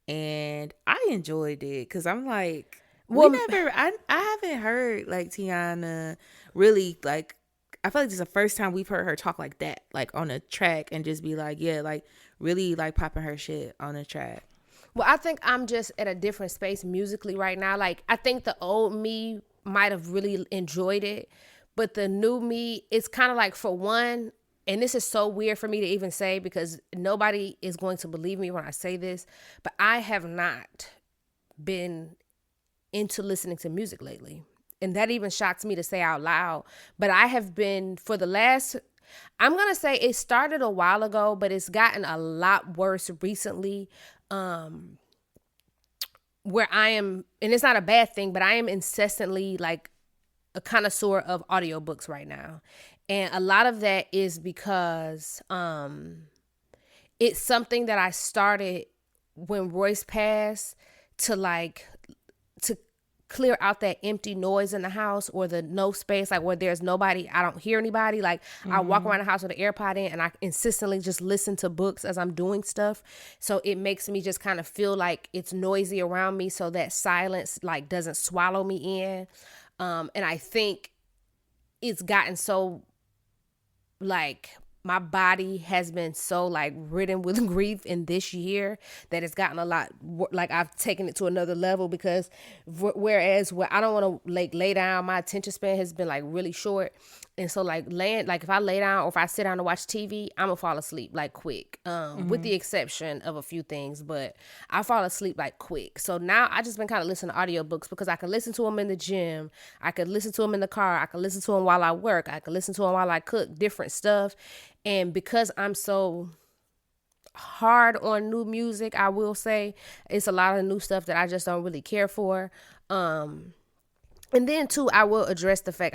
and I enjoyed it because I'm like, I haven't heard like Tiana really like. I feel like this is the first time we've heard her talk like that, like on a track, and just be like, yeah, like really like popping her shit on a track. Well, I think I'm just at a different space musically right now. Like, I think the old me might have really enjoyed it, but the new me, it's kind of like, for one, and this is so weird for me to even say because nobody is going to believe me when I say this, but I have not been into listening to music lately. And that even shocks me to say out loud. But I have been for the last, I'm going to say it started a while ago, but it's gotten a lot worse recently. Where I am, and it's not a bad thing, but I am incessantly like a connoisseur of audiobooks right now. And a lot of that is because it's something that I started when Royce passed to clear out that empty noise in the house or the no space, like where there's nobody, I don't hear anybody. Like I walk around the house with an AirPod in and I insistently just listen to books as I'm doing stuff. So it makes me just kind of feel like it's noisy around me so that silence like doesn't swallow me in. And I think it's gotten so like my body has been so like ridden with grief in this year that it's gotten a lot like I've taken it to another level because whereas where I don't want to like lay down, my attention span has been like really short. And so like if I lay down or if I sit down to watch TV, I'm gonna fall asleep like quick, with the exception of a few things, but I fall asleep like quick. So now I just been kind of listening to audiobooks because I can listen to them in the gym. I could listen to them in the car. I can listen to them while I work. I can listen to them while I cook, different stuff. And because I'm so hard on new music, I will say it's a lot of new stuff that I just don't really care for. And then too, I want to address the fact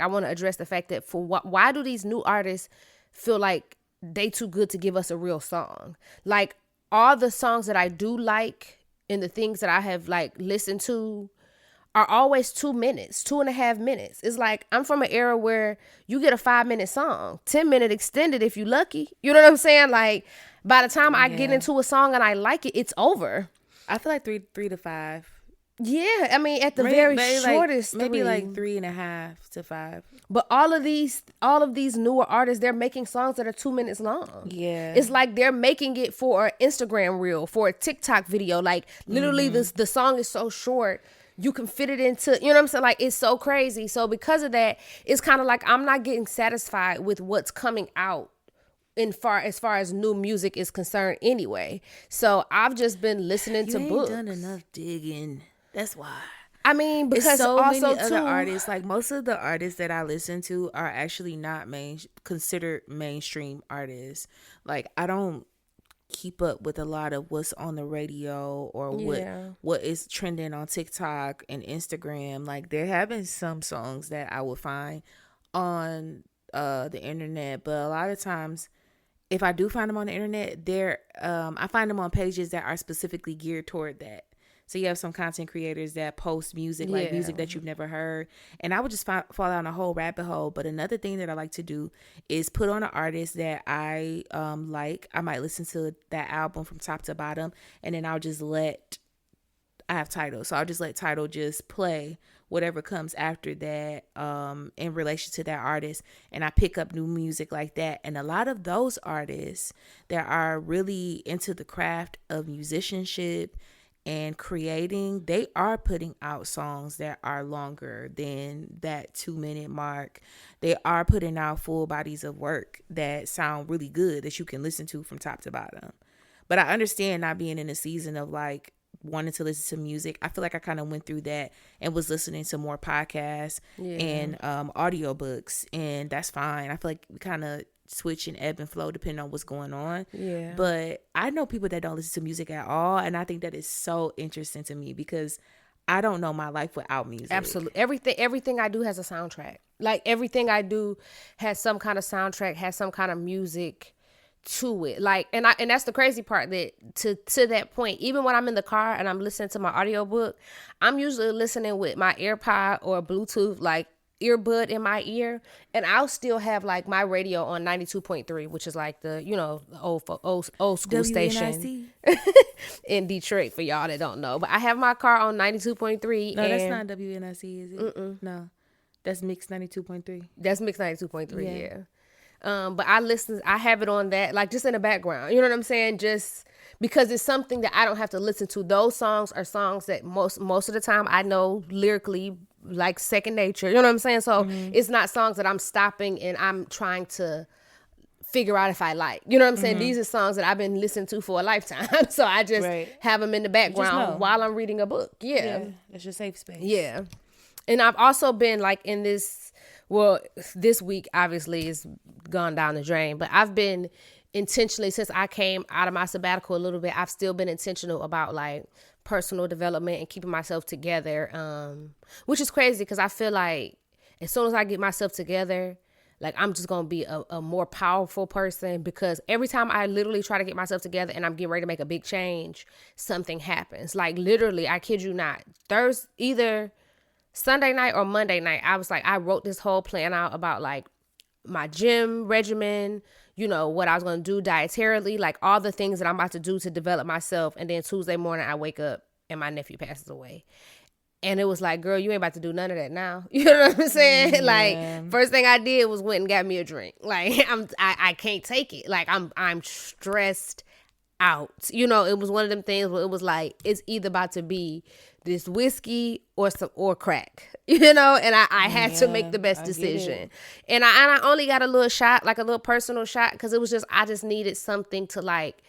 that why do these new artists feel like they too good to give us a real song? Like, all the songs that I do like and the things that I have like listened to are always 2 minutes, 2.5 minutes. It's like, I'm from an era where you get a 5-minute song, 10-minute extended if you lucky. You know what I'm saying? Like, by the time I get into a song and I like it, it's over. I feel like three to 5. Yeah, I mean, at the very shortest, maybe like 3.5 to 5. But all of these newer artists, they're making songs that are 2 minutes long. Yeah, it's like they're making it for an Instagram reel, for a TikTok video. Like, literally, the song is so short, you can fit it into, you know what I'm saying? Like, it's so crazy. So because of that, it's kind of like I'm not getting satisfied with what's coming out as far as new music is concerned anyway. So I've just been listening to books. You ain't done enough digging. That's why. I mean, because it's so also many other artists, like most of the artists that I listen to are actually not considered mainstream artists. Like, I don't keep up with a lot of what's on the radio or what is trending on TikTok and Instagram. Like, there have been some songs that I would find on the internet, but a lot of times, if I do find them on the internet, I find them on pages that are specifically geared toward that. So you have some content creators that post music, like music that you've never heard. And I would just fall down a whole rabbit hole. But another thing that I like to do is put on an artist that I like. I might listen to that album from top to bottom. And then I have Tidal. So I'll just let Tidal just play whatever comes after that in relation to that artist. And I pick up new music like that. And a lot of those artists that are really into the craft of musicianship and creating, they are putting out songs that are longer than that 2-minute mark. They are putting out full bodies of work that sound really good, that you can listen to from top to bottom. But I understand not being in a season of like wanting to listen to music. I feel like I kind of went through that and was listening to more podcasts and audiobooks, and that's fine. I feel like we kind of switch and ebb and flow depending on what's going on. Yeah. But I know people that don't listen to music at all, and I think that is so interesting to me because I don't know my life without music. Absolutely. Everything I do has a soundtrack. Like, everything I do has some kind of soundtrack, has some kind of music to it. Like, and that's the crazy part, that to that point, even when I'm in the car and I'm listening to my audiobook, I'm usually listening with my AirPod or Bluetooth, like, earbud in my ear, and I'll still have like my radio on 92.3, which is like the, you know, old school station in Detroit, for y'all that don't know. But I have my car on 92.3. No, that's not WNIC, is it? No, that's Mix 92.3. That's Mix 92.3. Yeah. But I have it on that, like, just in the background. You know what I'm saying? Just because it's something that I don't have to listen to. Those songs are songs that most of the time I know lyrically, like second nature. You know what I'm saying? So it's not songs that I'm stopping and I'm trying to figure out if I like. You know what I'm saying? These are songs that I've been listening to for a lifetime. So I just have them in the background while I'm reading a book. Yeah. That's your safe space. Yeah. And I've also been like in this, well, this week obviously is gone down the drain, but I've been intentionally, since I came out of my sabbatical a little bit, I've still been intentional about like personal development and keeping myself together, which is crazy because I feel like as soon as I get myself together, like, I'm just going to be a more powerful person, because every time I literally try to get myself together and I'm getting ready to make a big change, something happens. Like, literally, I kid you not, either Sunday night or Monday night, I was like, I wrote this whole plan out about like my gym regimen, you know, what I was going to do dietarily, like all the things that I'm about to do to develop myself. And then Tuesday morning I wake up and my nephew passes away. And it was like, girl, you ain't about to do none of that now. You know what I'm saying? Yeah. Like, first thing I did was went and got me a drink. Like, I can't take it. Like, I'm stressed out. You know, it was one of them things where it was like, it's either about to be this whiskey or crack, you know, and I had to make the best decision. And I only got a little shot, like a little personal shot, because it was just, I just needed something to like,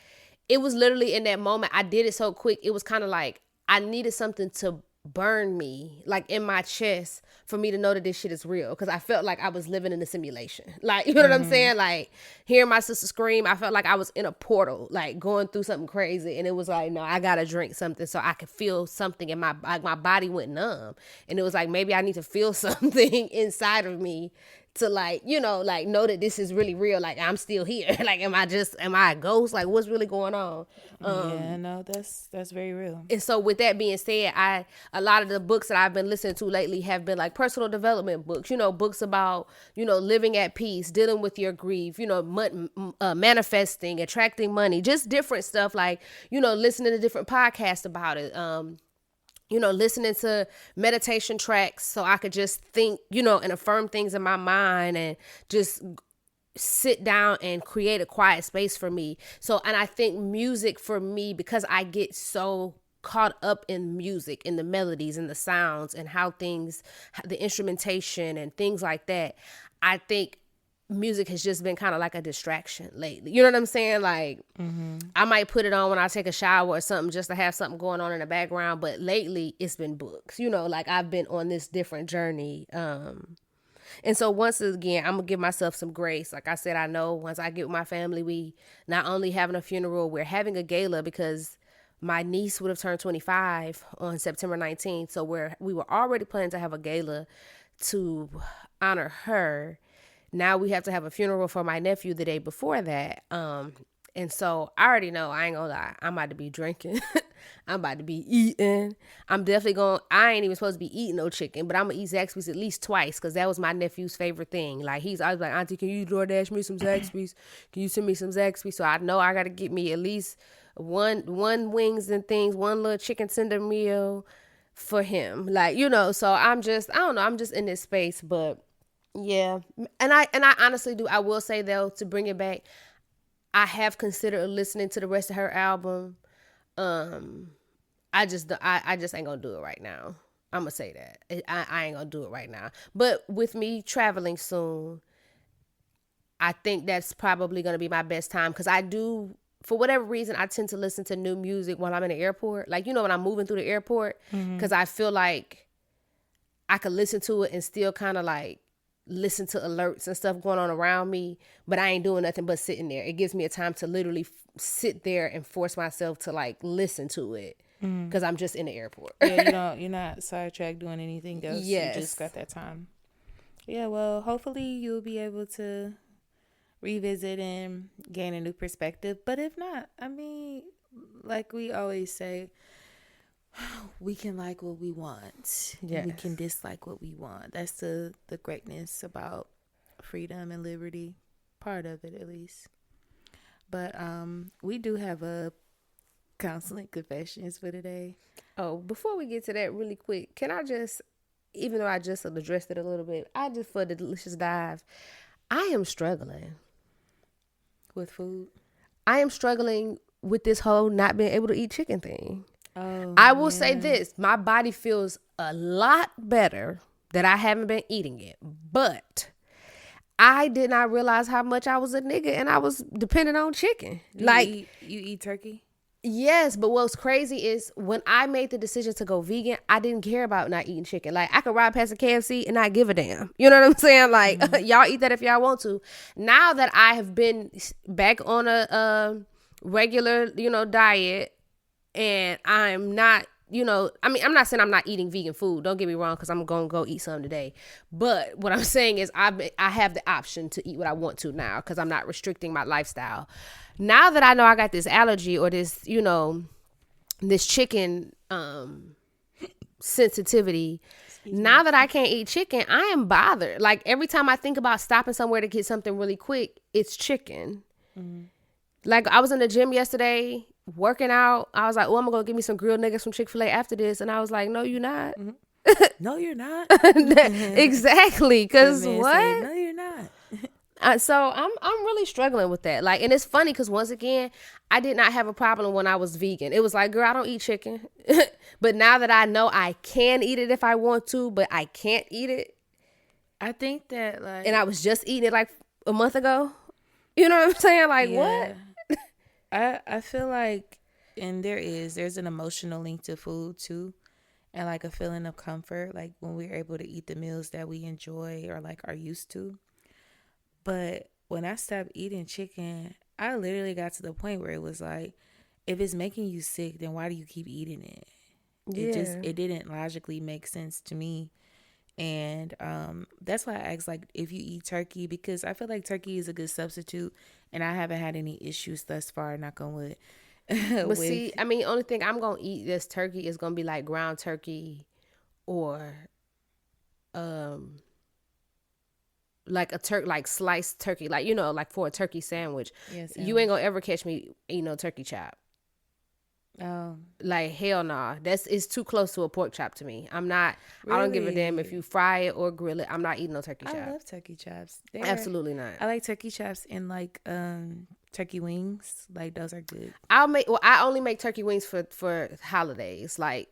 it was literally in that moment, I did it so quick. It was kind of like, I needed something to burn me, like in my chest, for me to know that this shit is real. Because I felt like I was living in a simulation. Like, you know what I'm saying? Like, hearing my sister scream, I felt like I was in a portal, like going through something crazy. And it was like, no, I gotta drink something so I could feel something in my body went numb. And it was like, maybe I need to feel something inside of me to, like, you know, like, know that this is really real. Like, I'm still here. Like, am I a ghost? Like, what's really going on? Yeah, no, that's very real. And so with that being said, a lot of the books that I've been listening to lately have been like personal development books, you know, books about, you know, living at peace, dealing with your grief, you know, manifesting, attracting money, just different stuff, like, you know, listening to different podcasts about it. You know, listening to meditation tracks so I could just think, you know, and affirm things in my mind and just sit down and create a quiet space for me. So, and I think music for me, because I get so caught up in music and the melodies and the sounds and how things, the instrumentation and things like that, I think music has just been kind of like a distraction lately. You know what I'm saying? Like, I might put it on when I take a shower or something just to have something going on in the background. But lately it's been books, you know, like I've been on this different journey. And so once again, I'm going to give myself some grace. Like I said, I know once I get with my family, we not only having a funeral, we're having a gala, because my niece would have turned 25 on September 19th. So we were already planning to have a gala to honor her. Now we have to have a funeral for my nephew the day before that. And so I already know, I ain't gonna lie, I'm about to be drinking. I'm about to be eating. I ain't even supposed to be eating no chicken, but I'm gonna eat Zaxby's at least twice, because that was my nephew's favorite thing. Like, he's always like, Auntie, can you DoorDash me some Zaxby's? Can you send me some Zaxby's? So I know I gotta get me at least one wings and things, one little chicken tender meal for him. Like, you know, so I don't know, I'm just in this space. But yeah. And I honestly do. I will say though, to bring it back, I have considered listening to the rest of her album. I just ain't gonna do it right now. I'm gonna say that. I ain't gonna do it right now. But with me traveling soon, I think that's probably gonna be my best time, because I do, for whatever reason, I tend to listen to new music while I'm in the airport. Like, you know, when I'm moving through the airport, because I feel like I could listen to it and still kind of like listen to alerts and stuff going on around me, but I ain't doing nothing but sitting there. It gives me a time to literally sit there and force myself to like listen to it, because I'm just in the airport. Yeah, you're not sidetracked doing anything else. Yes. You just got that time. Yeah, well, hopefully you'll be able to revisit and gain a new perspective. But if not, I mean, like we always say, we can like what we want. Yes. We can dislike what we want. That's the greatness about freedom and liberty. Part of it, at least. But we do have a counseling confessions for today. Oh, before we get to that, really quick, can I just, even though I just addressed it a little bit, for the delicious dive, I am struggling with food. I am struggling with this whole not being able to eat chicken thing. Oh, I will say this, my body feels a lot better that I haven't been eating it, but I did not realize how much I was a nigga and I was dependent on chicken. You eat turkey? Yes, but what's crazy is when I made the decision to go vegan, I didn't care about not eating chicken. Like, I could ride past a KFC and not give a damn. You know what I'm saying? Like, y'all eat that if y'all want to. Now that I have been back on a regular, you know, diet, and I'm not, you know, I mean, I'm not saying I'm not eating vegan food. Don't get me wrong, because I'm going to go eat some today. But what I'm saying is I have the option to eat what I want to now, because I'm not restricting my lifestyle. Now that I know I got this allergy or this, you know, this chicken sensitivity, now that I can't eat chicken, I am bothered. Like, every time I think about stopping somewhere to get something really quick, it's chicken. Like, I was in the gym yesterday working out. I was like, oh, I'm gonna go get me some grilled nuggets from Chick-fil-A after this. And I was like, no, you're not. No, you're not. Exactly. Because what? Say, no, you're not. So I'm really struggling with that. Like, and it's funny because once again, I did not have a problem when I was vegan. It was like, girl, I don't eat chicken. But now that I know I can eat it if I want to, but I can't eat it. I think that, like, and I was just eating it like a month ago. You know what I'm saying? Like, yeah. What? I feel like, and there's an emotional link to food too. and like a feeling of comfort, like when we're able to eat the meals that we enjoy or like are used to. But when I stopped eating chicken, I literally got to the point where it was like, if it's making you sick, then why do you keep eating it? Yeah. It didn't logically make sense to me. And that's why I asked, like, if you eat turkey, because I feel like turkey is a good substitute, and I haven't had any issues thus far, knock on wood. But with see, I mean, only thing I'm gonna eat this turkey is gonna be like ground turkey, or um like like sliced turkey, like like for a turkey sandwich. yeah, You ain't sandwich. gonna ever catch me eating no turkey chop. Oh, Like hell nah. It's too close to a pork chop to me. I don't give a damn if really? you fry it or grill it. I'm not eating no turkey I chop. love turkey chops. Absolutely not. I like turkey chops and like turkey wings. Like those are good. I only make turkey wings for holidays, like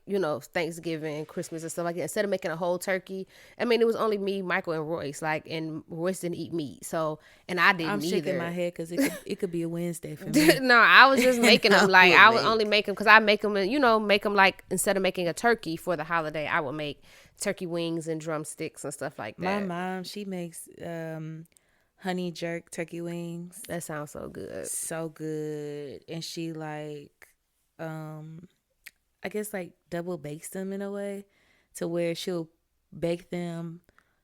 Thanksgiving, Christmas, and stuff like that. Instead of making a whole turkey, I mean, it was only me, Michael, and Royce. Like, and Royce didn't eat meat, so and I I'm didn't shaking my either. head because it could be a Wednesday for me. No, I was just And making I them. Like, would I would only make. make them because I make them, and make them like instead of making a turkey for the holiday, I would make turkey wings and drumsticks and stuff like My that. mom, she makes honey jerk turkey wings. That sounds so good. So good. And she like I guess like double bakes them in a way to where she'll bake them,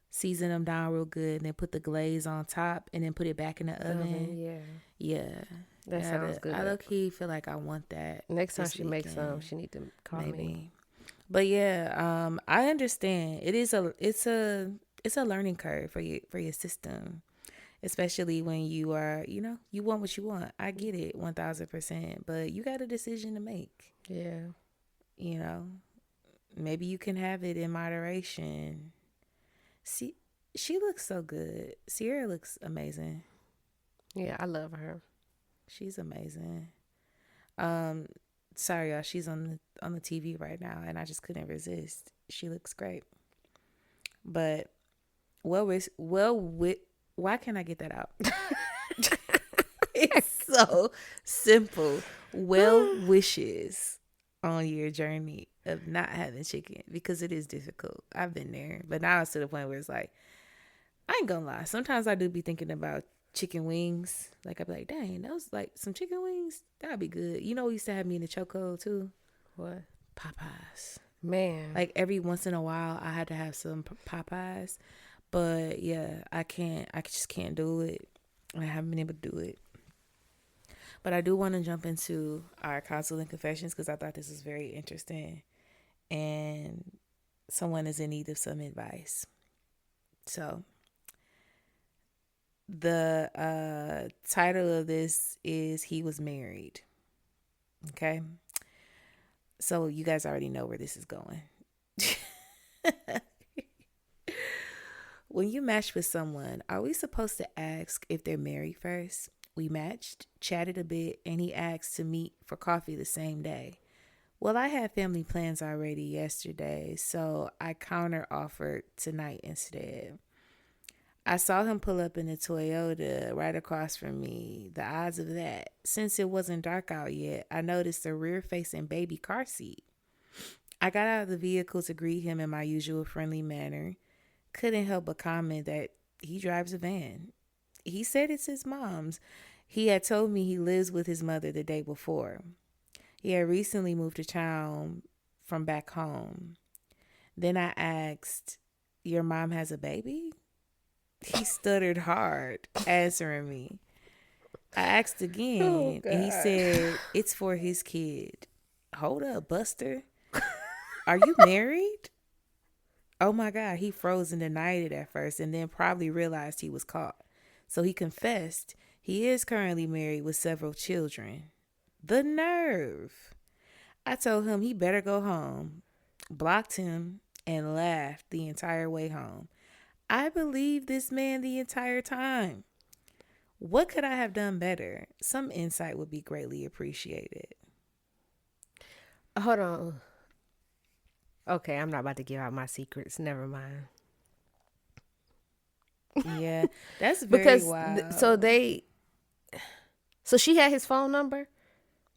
season them down real good, and then put the glaze on top and then put it back in the oven. Yeah, Yeah. that sounds I good. low key feel like I want that Next time this she makes some, weekend. she need to call me. Maybe. But yeah, I understand. It's a learning curve for your system, especially when you are, you want what you want. I get it 1000%, but you got a decision to make. Yeah. You know, maybe you can have it in moderation. See, she looks so good. Sierra looks amazing. Yeah, I love her. She's amazing. Sorry y'all, she's on the TV right now, and I just couldn't resist. She looks great. But why can't I get that out? It's so simple. Well wishes on your journey of not having chicken, because it is difficult. I've been there, but now it's to the point where it's like, I ain't gonna lie. Sometimes I do be thinking about chicken wings. Like, I'd be like, dang, that was like some chicken wings. That'd be good. We used to have me in the choco too. What? Popeyes. Man. Like every once in a while, I had to have some Popeyes. But yeah, I can't. I just can't do it. I haven't been able to do it. But I do want to jump into our counsel and confessions because I thought this was very interesting, and someone is in need of some advice. So the title of this is "He Was Married." Okay, so you guys already know where this is going. When you match with someone, are we supposed to ask if they're married first? We matched, chatted a bit, and he asked to meet for coffee the same day. Well, I had family plans already yesterday, so I counter offered tonight instead. I saw him pull up in a Toyota right across from me. The odds of that. Since it wasn't dark out yet, I noticed a rear-facing baby car seat. I got out of the vehicle to greet him in my usual friendly manner. Couldn't help but comment that he drives a van. He said it's his mom's. He had told me he lives with his mother the day before. He had recently moved to town from back home. Then I asked, "Your mom has a baby?" He stuttered hard, answering me. I asked again, and he said, "It's for his kid." Hold up, Buster. Are you married? Oh my God, he froze and denied it at first and then probably realized he was caught. So he confessed he is currently married with several children. The nerve. I told him he better go home, blocked him, and laughed the entire way home. I believed this man the entire time. What could I have done better? Some insight would be greatly appreciated. Hold on. Okay, I'm not about to give out my secrets. Never mind. Yeah, that's very wild. So she had his phone number?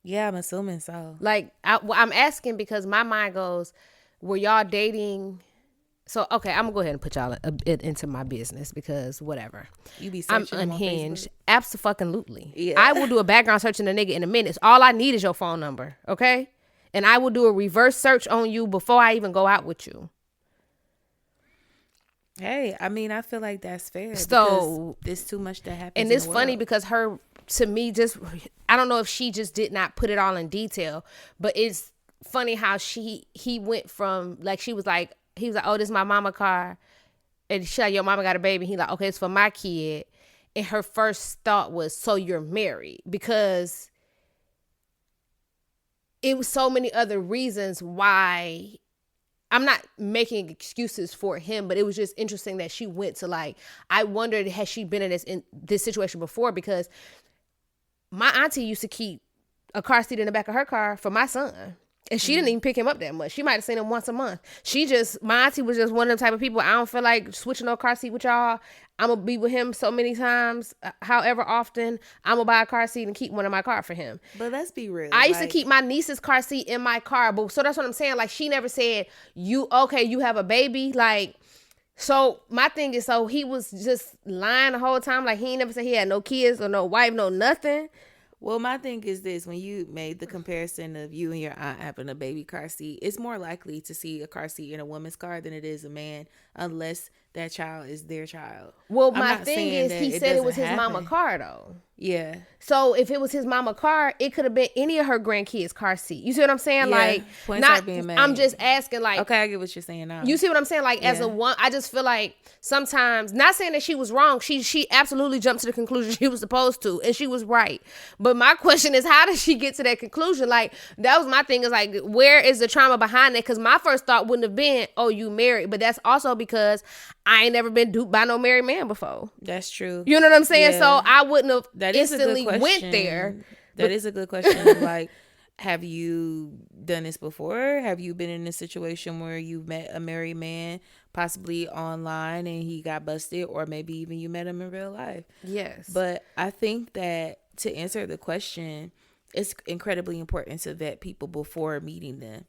Yeah, I'm assuming so. Like, I'm asking because my mind goes, were y'all dating? So, okay, I'm going to go ahead and put y'all a bit into my business because whatever. You be I'm searching unhinged. Abso-fucking-lutely. Yeah. I will do a background search in a nigga in a minute. All I need is your phone number, okay? And I will do a reverse search on you before I even go out with you. Hey, I mean, I feel like that's fair. So there's too much that happens. And it's funny because her, to me, just, I don't know if she just did not put it all in detail, but it's funny how he went from, like, he was like, oh, this is my mama car. And she like, your mama got a baby. He like, okay, it's for my kid. And her first thought was, so you're married? Because it was so many other reasons why. I'm not making excuses for him, but it was just interesting that she went to, like, I wondered, has she been in this situation before? Because my auntie used to keep a car seat in the back of her car for my son. And she didn't even pick him up that much. She might have seen him once a month. My auntie was just one of them type of people. I don't feel like switching no car seat with y'all. I'm going to be with him so many times. However often, I'm going to buy a car seat and keep one in my car for him. But let's be real. I used to keep my niece's car seat in my car. But so that's what I'm saying. Like, she never said, you have a baby. Like, so my thing is, so he was just lying the whole time. Like, he ain't never said he had no kids or no wife, no nothing. Well, my thing is this. When you made the comparison of you and your aunt having a baby car seat, it's more likely to see a car seat in a woman's car than it is a man, unless that child is their child. Well, my thing is, he said it was his mama car, though. Yeah. So if it was his mama car, it could have been any of her grandkids' car seat. You see what I'm saying? Yeah, like, points are being made. I'm just asking, like, okay, I get what you're saying now. You see what I'm saying? Like, as a one, I just feel like sometimes, not saying that she was wrong. She absolutely jumped to the conclusion she was supposed to, and she was right. But my question is, how did she get to that conclusion? Like, that was my thing, is like, where is the trauma behind it? Because my first thought wouldn't have been, oh, you married. But that's also because I ain't never been duped by no married man before. That's true. You know what I'm saying? Yeah. So I wouldn't have instantly went there. That is a good question. Like, have you done this before? Have you been in a situation where you met a married man, possibly online, and he got busted, or maybe even you met him in real life? Yes. But I think that to answer the question, it's incredibly important to vet people before meeting them.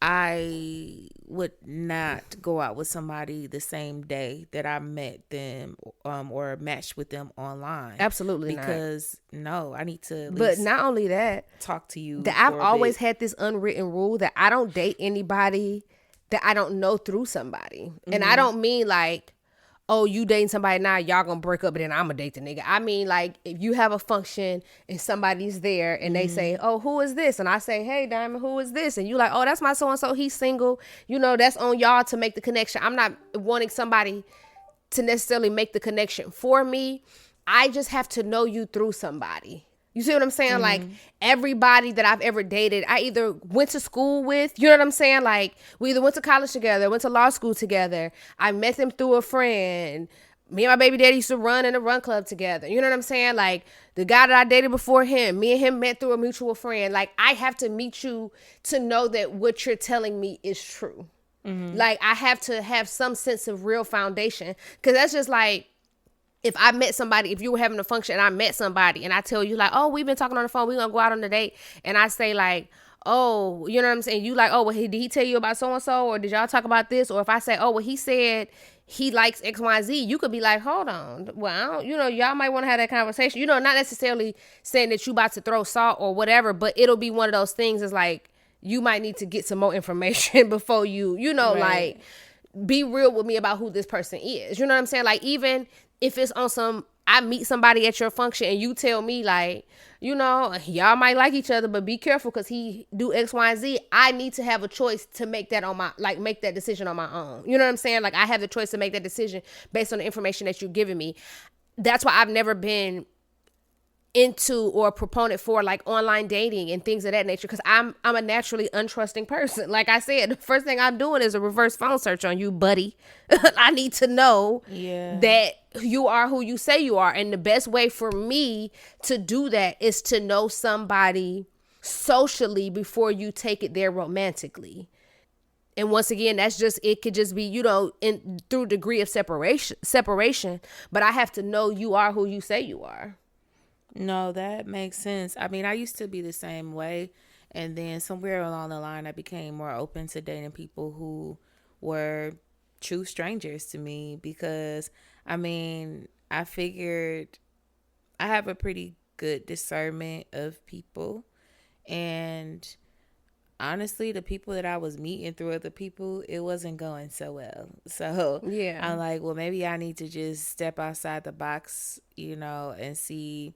I would not go out with somebody the same day that I met them or matched with them online. Absolutely not. Because no, I need to but not only that, talk to you. That I've always had this unwritten rule that I don't date anybody that I don't know through somebody. Mm-hmm. And I don't mean like, oh, you dating somebody now, y'all gonna break up, and then I'm gonna date the nigga. I mean, like, if you have a function and somebody's there and they say, oh, who is this? And I say, hey, Diamond, who is this? And you like, oh, that's my so-and-so, he's single. You know, that's on y'all to make the connection. I'm not wanting somebody to necessarily make the connection for me. I just have to know you through somebody. You see what I'm saying? Mm-hmm. Like, everybody that I've ever dated, I either went to school with, you know what I'm saying? Like, we either went to college together, went to law school together. I met them through a friend. Me and my baby daddy used to run in a run club together. You know what I'm saying? Like, the guy that I dated before him, me and him met through a mutual friend. Like, I have to meet you to know that what you're telling me is true. Mm-hmm. Like, I have to have some sense of real foundation. Because that's just like, if I met somebody, if you were having a function and I met somebody and I tell you like, oh, we've been talking on the phone, we're going to go out on a date. And I say like, oh, you know what I'm saying? You like, oh, well, did he tell you about so-and-so? Or did y'all talk about this? Or if I say, oh, well, he said he likes X, Y, Z, you could be like, hold on. Well, I don't, you know, y'all might want to have that conversation. You know, not necessarily saying that you about to throw salt or whatever, but it'll be one of those things is like, you might need to get some more information before you know, right. Like, be real with me about who this person is. You know what I'm saying? Like, even if it's on some, I meet somebody at your function and you tell me like, you know, y'all might like each other, but be careful because he do X, Y, and Z. I need to have a choice to make that on my, like, make that decision on my own. You know what I'm saying? Like, I have the choice to make that decision based on the information that you're giving me. That's why I've never been into or a proponent for like online dating and things of that nature, because I'm a naturally untrusting person. Like I said, the first thing I'm doing is a reverse phone search on you, buddy. I need to know that you are who you say you are, and the best way for me to do that is to know somebody socially before you take it there romantically. And once again, that's just, it could just be, you know, through degree of separation, but I have to know you are who you say you are. No, that makes sense. I mean, I used to be the same way. And then somewhere along the line, I became more open to dating people who were true strangers to me because, I mean, I figured I have a pretty good discernment of people. And honestly, the people that I was meeting through other people, it wasn't going so well. So Yeah. I'm like, well, maybe I need to just step outside the box, and see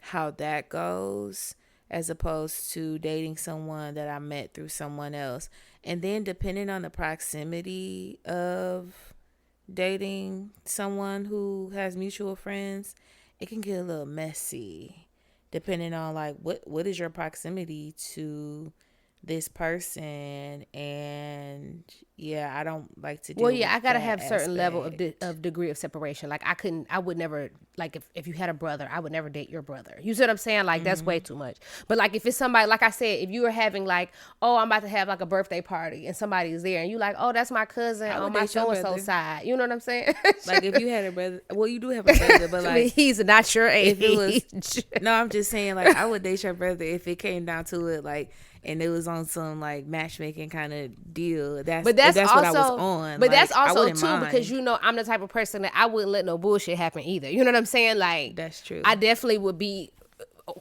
how that goes, as opposed to dating someone that I met through someone else. And then depending on the proximity of dating someone who has mutual friends, it can get a little messy depending on like what is your proximity to this person. And yeah, I don't like to Well, deal yeah, with I gotta that have certain level aspect. of degree of separation. Like I would never, like if you had a brother, I would never date your brother. You see what I'm saying? Like that's way too much. But like if it's somebody, like I said, if you were having like, oh, I'm about to have like a birthday party and somebody's there, and you like, oh, that's my cousin I on would my date your so and so brother. side. You know what I'm saying? Like if you had a brother, well, you do have a brother, but I mean, like he's not your age. if it was, no, I'm just saying, like, I would date your brother if it came down to it, like, and it was on some like matchmaking kind of deal. But If that's that's what I was also, on. but that's Like, I also wouldn't too because mind. I'm the type of person that I wouldn't let no bullshit happen either. You know what I'm saying? Like, That's true. I definitely would be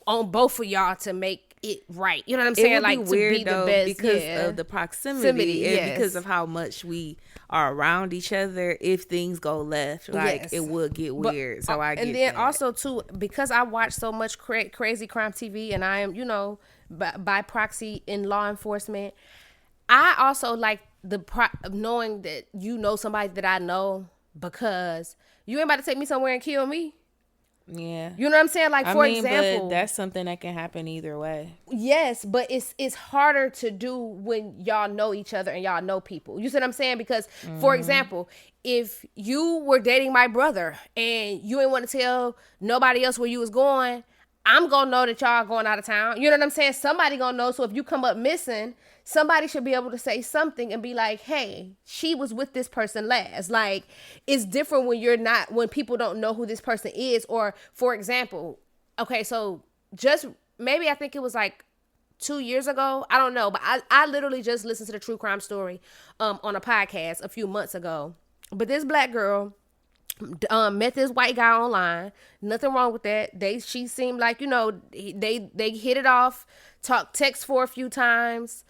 on both of y'all to make it right. You know what I'm It saying? would be Like to be weird the though best. because Yeah. of the proximity Proximity, and because yes. of how much we are around each other. If things go left, like Yes. it would get But weird. So I and get then that. also too, because I watch so much crazy crime TV and I am, by proxy in law enforcement, I also like knowing that you know somebody that I know, because you ain't about to take me somewhere and kill me. Yeah. You know what I'm saying? Like I for mean, but example, that's something that can happen either way. yes, but it's harder to do when y'all know each other and y'all know people. You see what I'm saying? Because for example, if you were dating my brother and you ain't want to tell nobody else where you was going, I'm gonna know that y'all are going out of town. You know what I'm saying? Somebody gonna know. So if you come up missing, somebody should be able to say something and be like, hey, she was with this person last. Like, it's different when people don't know who this person is. Or for example, okay, so just maybe I think it was like 2 years ago. I don't know, but I literally just listened to the true crime story on a podcast a few months ago. But this black girl met this white guy online. Nothing wrong with that. She seemed like, they hit it off, talked text for a few times.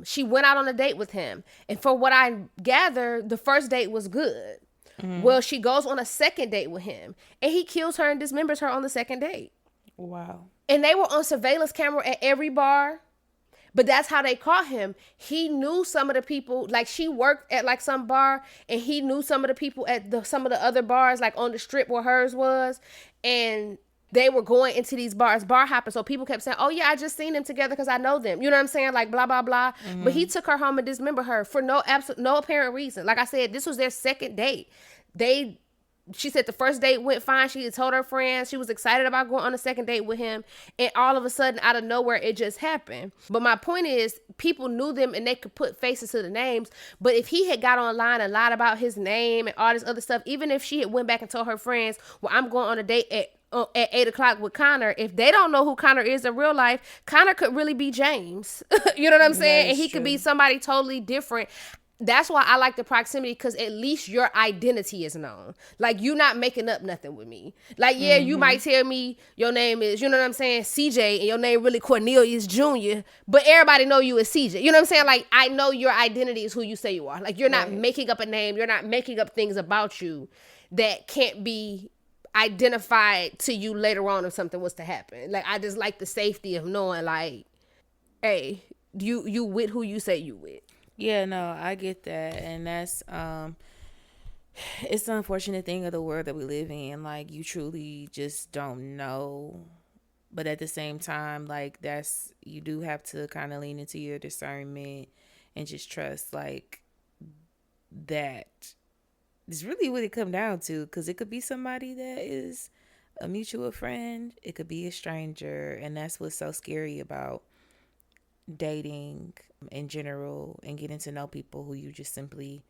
She went out on a date with him, and for what I gather, the first date was good. Well, she goes on a second date with him, and he kills her and dismembers her on the second date. Wow. And they were on surveillance camera at every bar. But that's how they caught him. He knew some of the people, like she worked at like some bar, and he knew some of the people at some of the other bars, like on the strip where hers was. And they were going into these bars, bar hopping. So people kept saying, oh yeah, I just seen them together because I know them. You know what I'm saying? Like blah, blah, blah. But he took her home and dismembered her for no apparent reason. Like I said, this was their second date. She said the first date went fine. She had told her friends. She was excited about going on a second date with him. And all of a sudden, out of nowhere, it just happened. But my point is, people knew them and they could put faces to the names. But if he had got online and lied about his name and all this other stuff, even if she had went back and told her friends, well, I'm going on a date at 8 o'clock with Connor, if they don't know who Connor is in real life, Connor could really be James. You know what I'm saying? And he could be somebody totally different. That's why I like the proximity, because at least your identity is known. Like, you not making up nothing with me. Like, yeah, you might tell me your name is, you know what I'm saying, CJ, and your name really Cornelius Jr., but everybody know you as CJ. You know what I'm saying? Like, I know your identity is who you say you are. Like, you're not making up a name. You're not making up things about you that can't be identified to you later on if something was to happen. Like, I just like the safety of knowing, like, hey, you with who you say you with. Yeah, no, I get that. And that's it's the unfortunate thing of the world that we live in. Like, you truly just don't know. But at the same time, like, you do have to kind of lean into your discernment and just trust, like, that is really what it come down to. Because it could be somebody that is a mutual friend. It could be a stranger. And that's what's so scary about dating in general and getting to know people who you just simply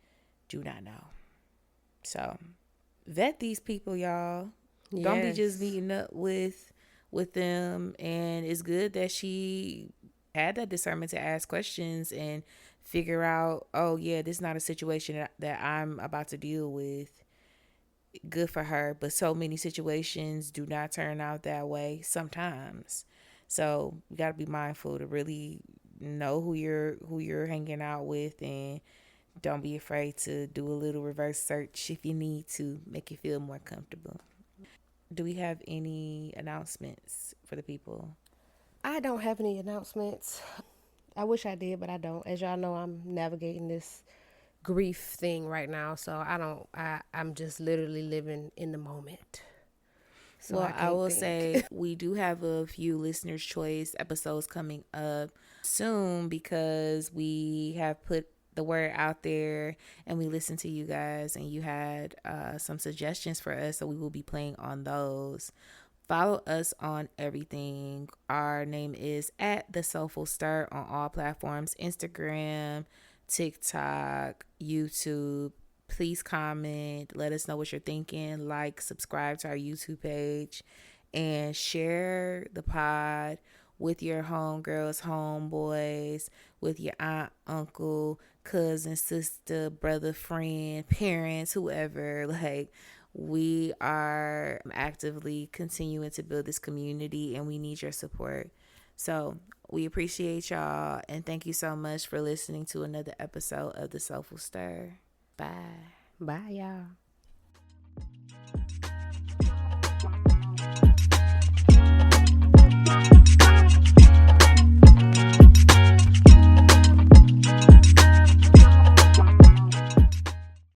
do not know. So vet these people, y'all. Yes. Don't be just meeting up with them. And it's good that she had that discernment to ask questions and figure out, oh yeah, this is not a situation that I'm about to deal with. Good for her, but so many situations do not turn out that way sometimes. So you got to be mindful to really know who you're hanging out with, and don't be afraid to do a little reverse search if you need to make you feel more comfortable. Do we have any announcements for the people? I don't have any announcements. I wish I did, but I don't. As y'all know, I'm navigating this grief thing right now, so I don't. I'm just literally living in the moment. So Well, I I can't will think. say we do have a few listeners' choice episodes coming up soon because we have put the word out there and we listened to you guys and you had some suggestions for us. So we will be playing on those. Follow us on everything. Our name is at the Soulful Stir on all platforms: Instagram, TikTok, YouTube. Please comment. Let us know what you're thinking. Like, subscribe to our YouTube page, and share the pod with your homegirls, homeboys, with your aunt, uncle, cousin, sister, brother, friend, parents, whoever. Like, we are actively continuing to build this community and we need your support. So we appreciate y'all and thank you so much for listening to another episode of The Soulful Stir. Bye. Bye, y'all.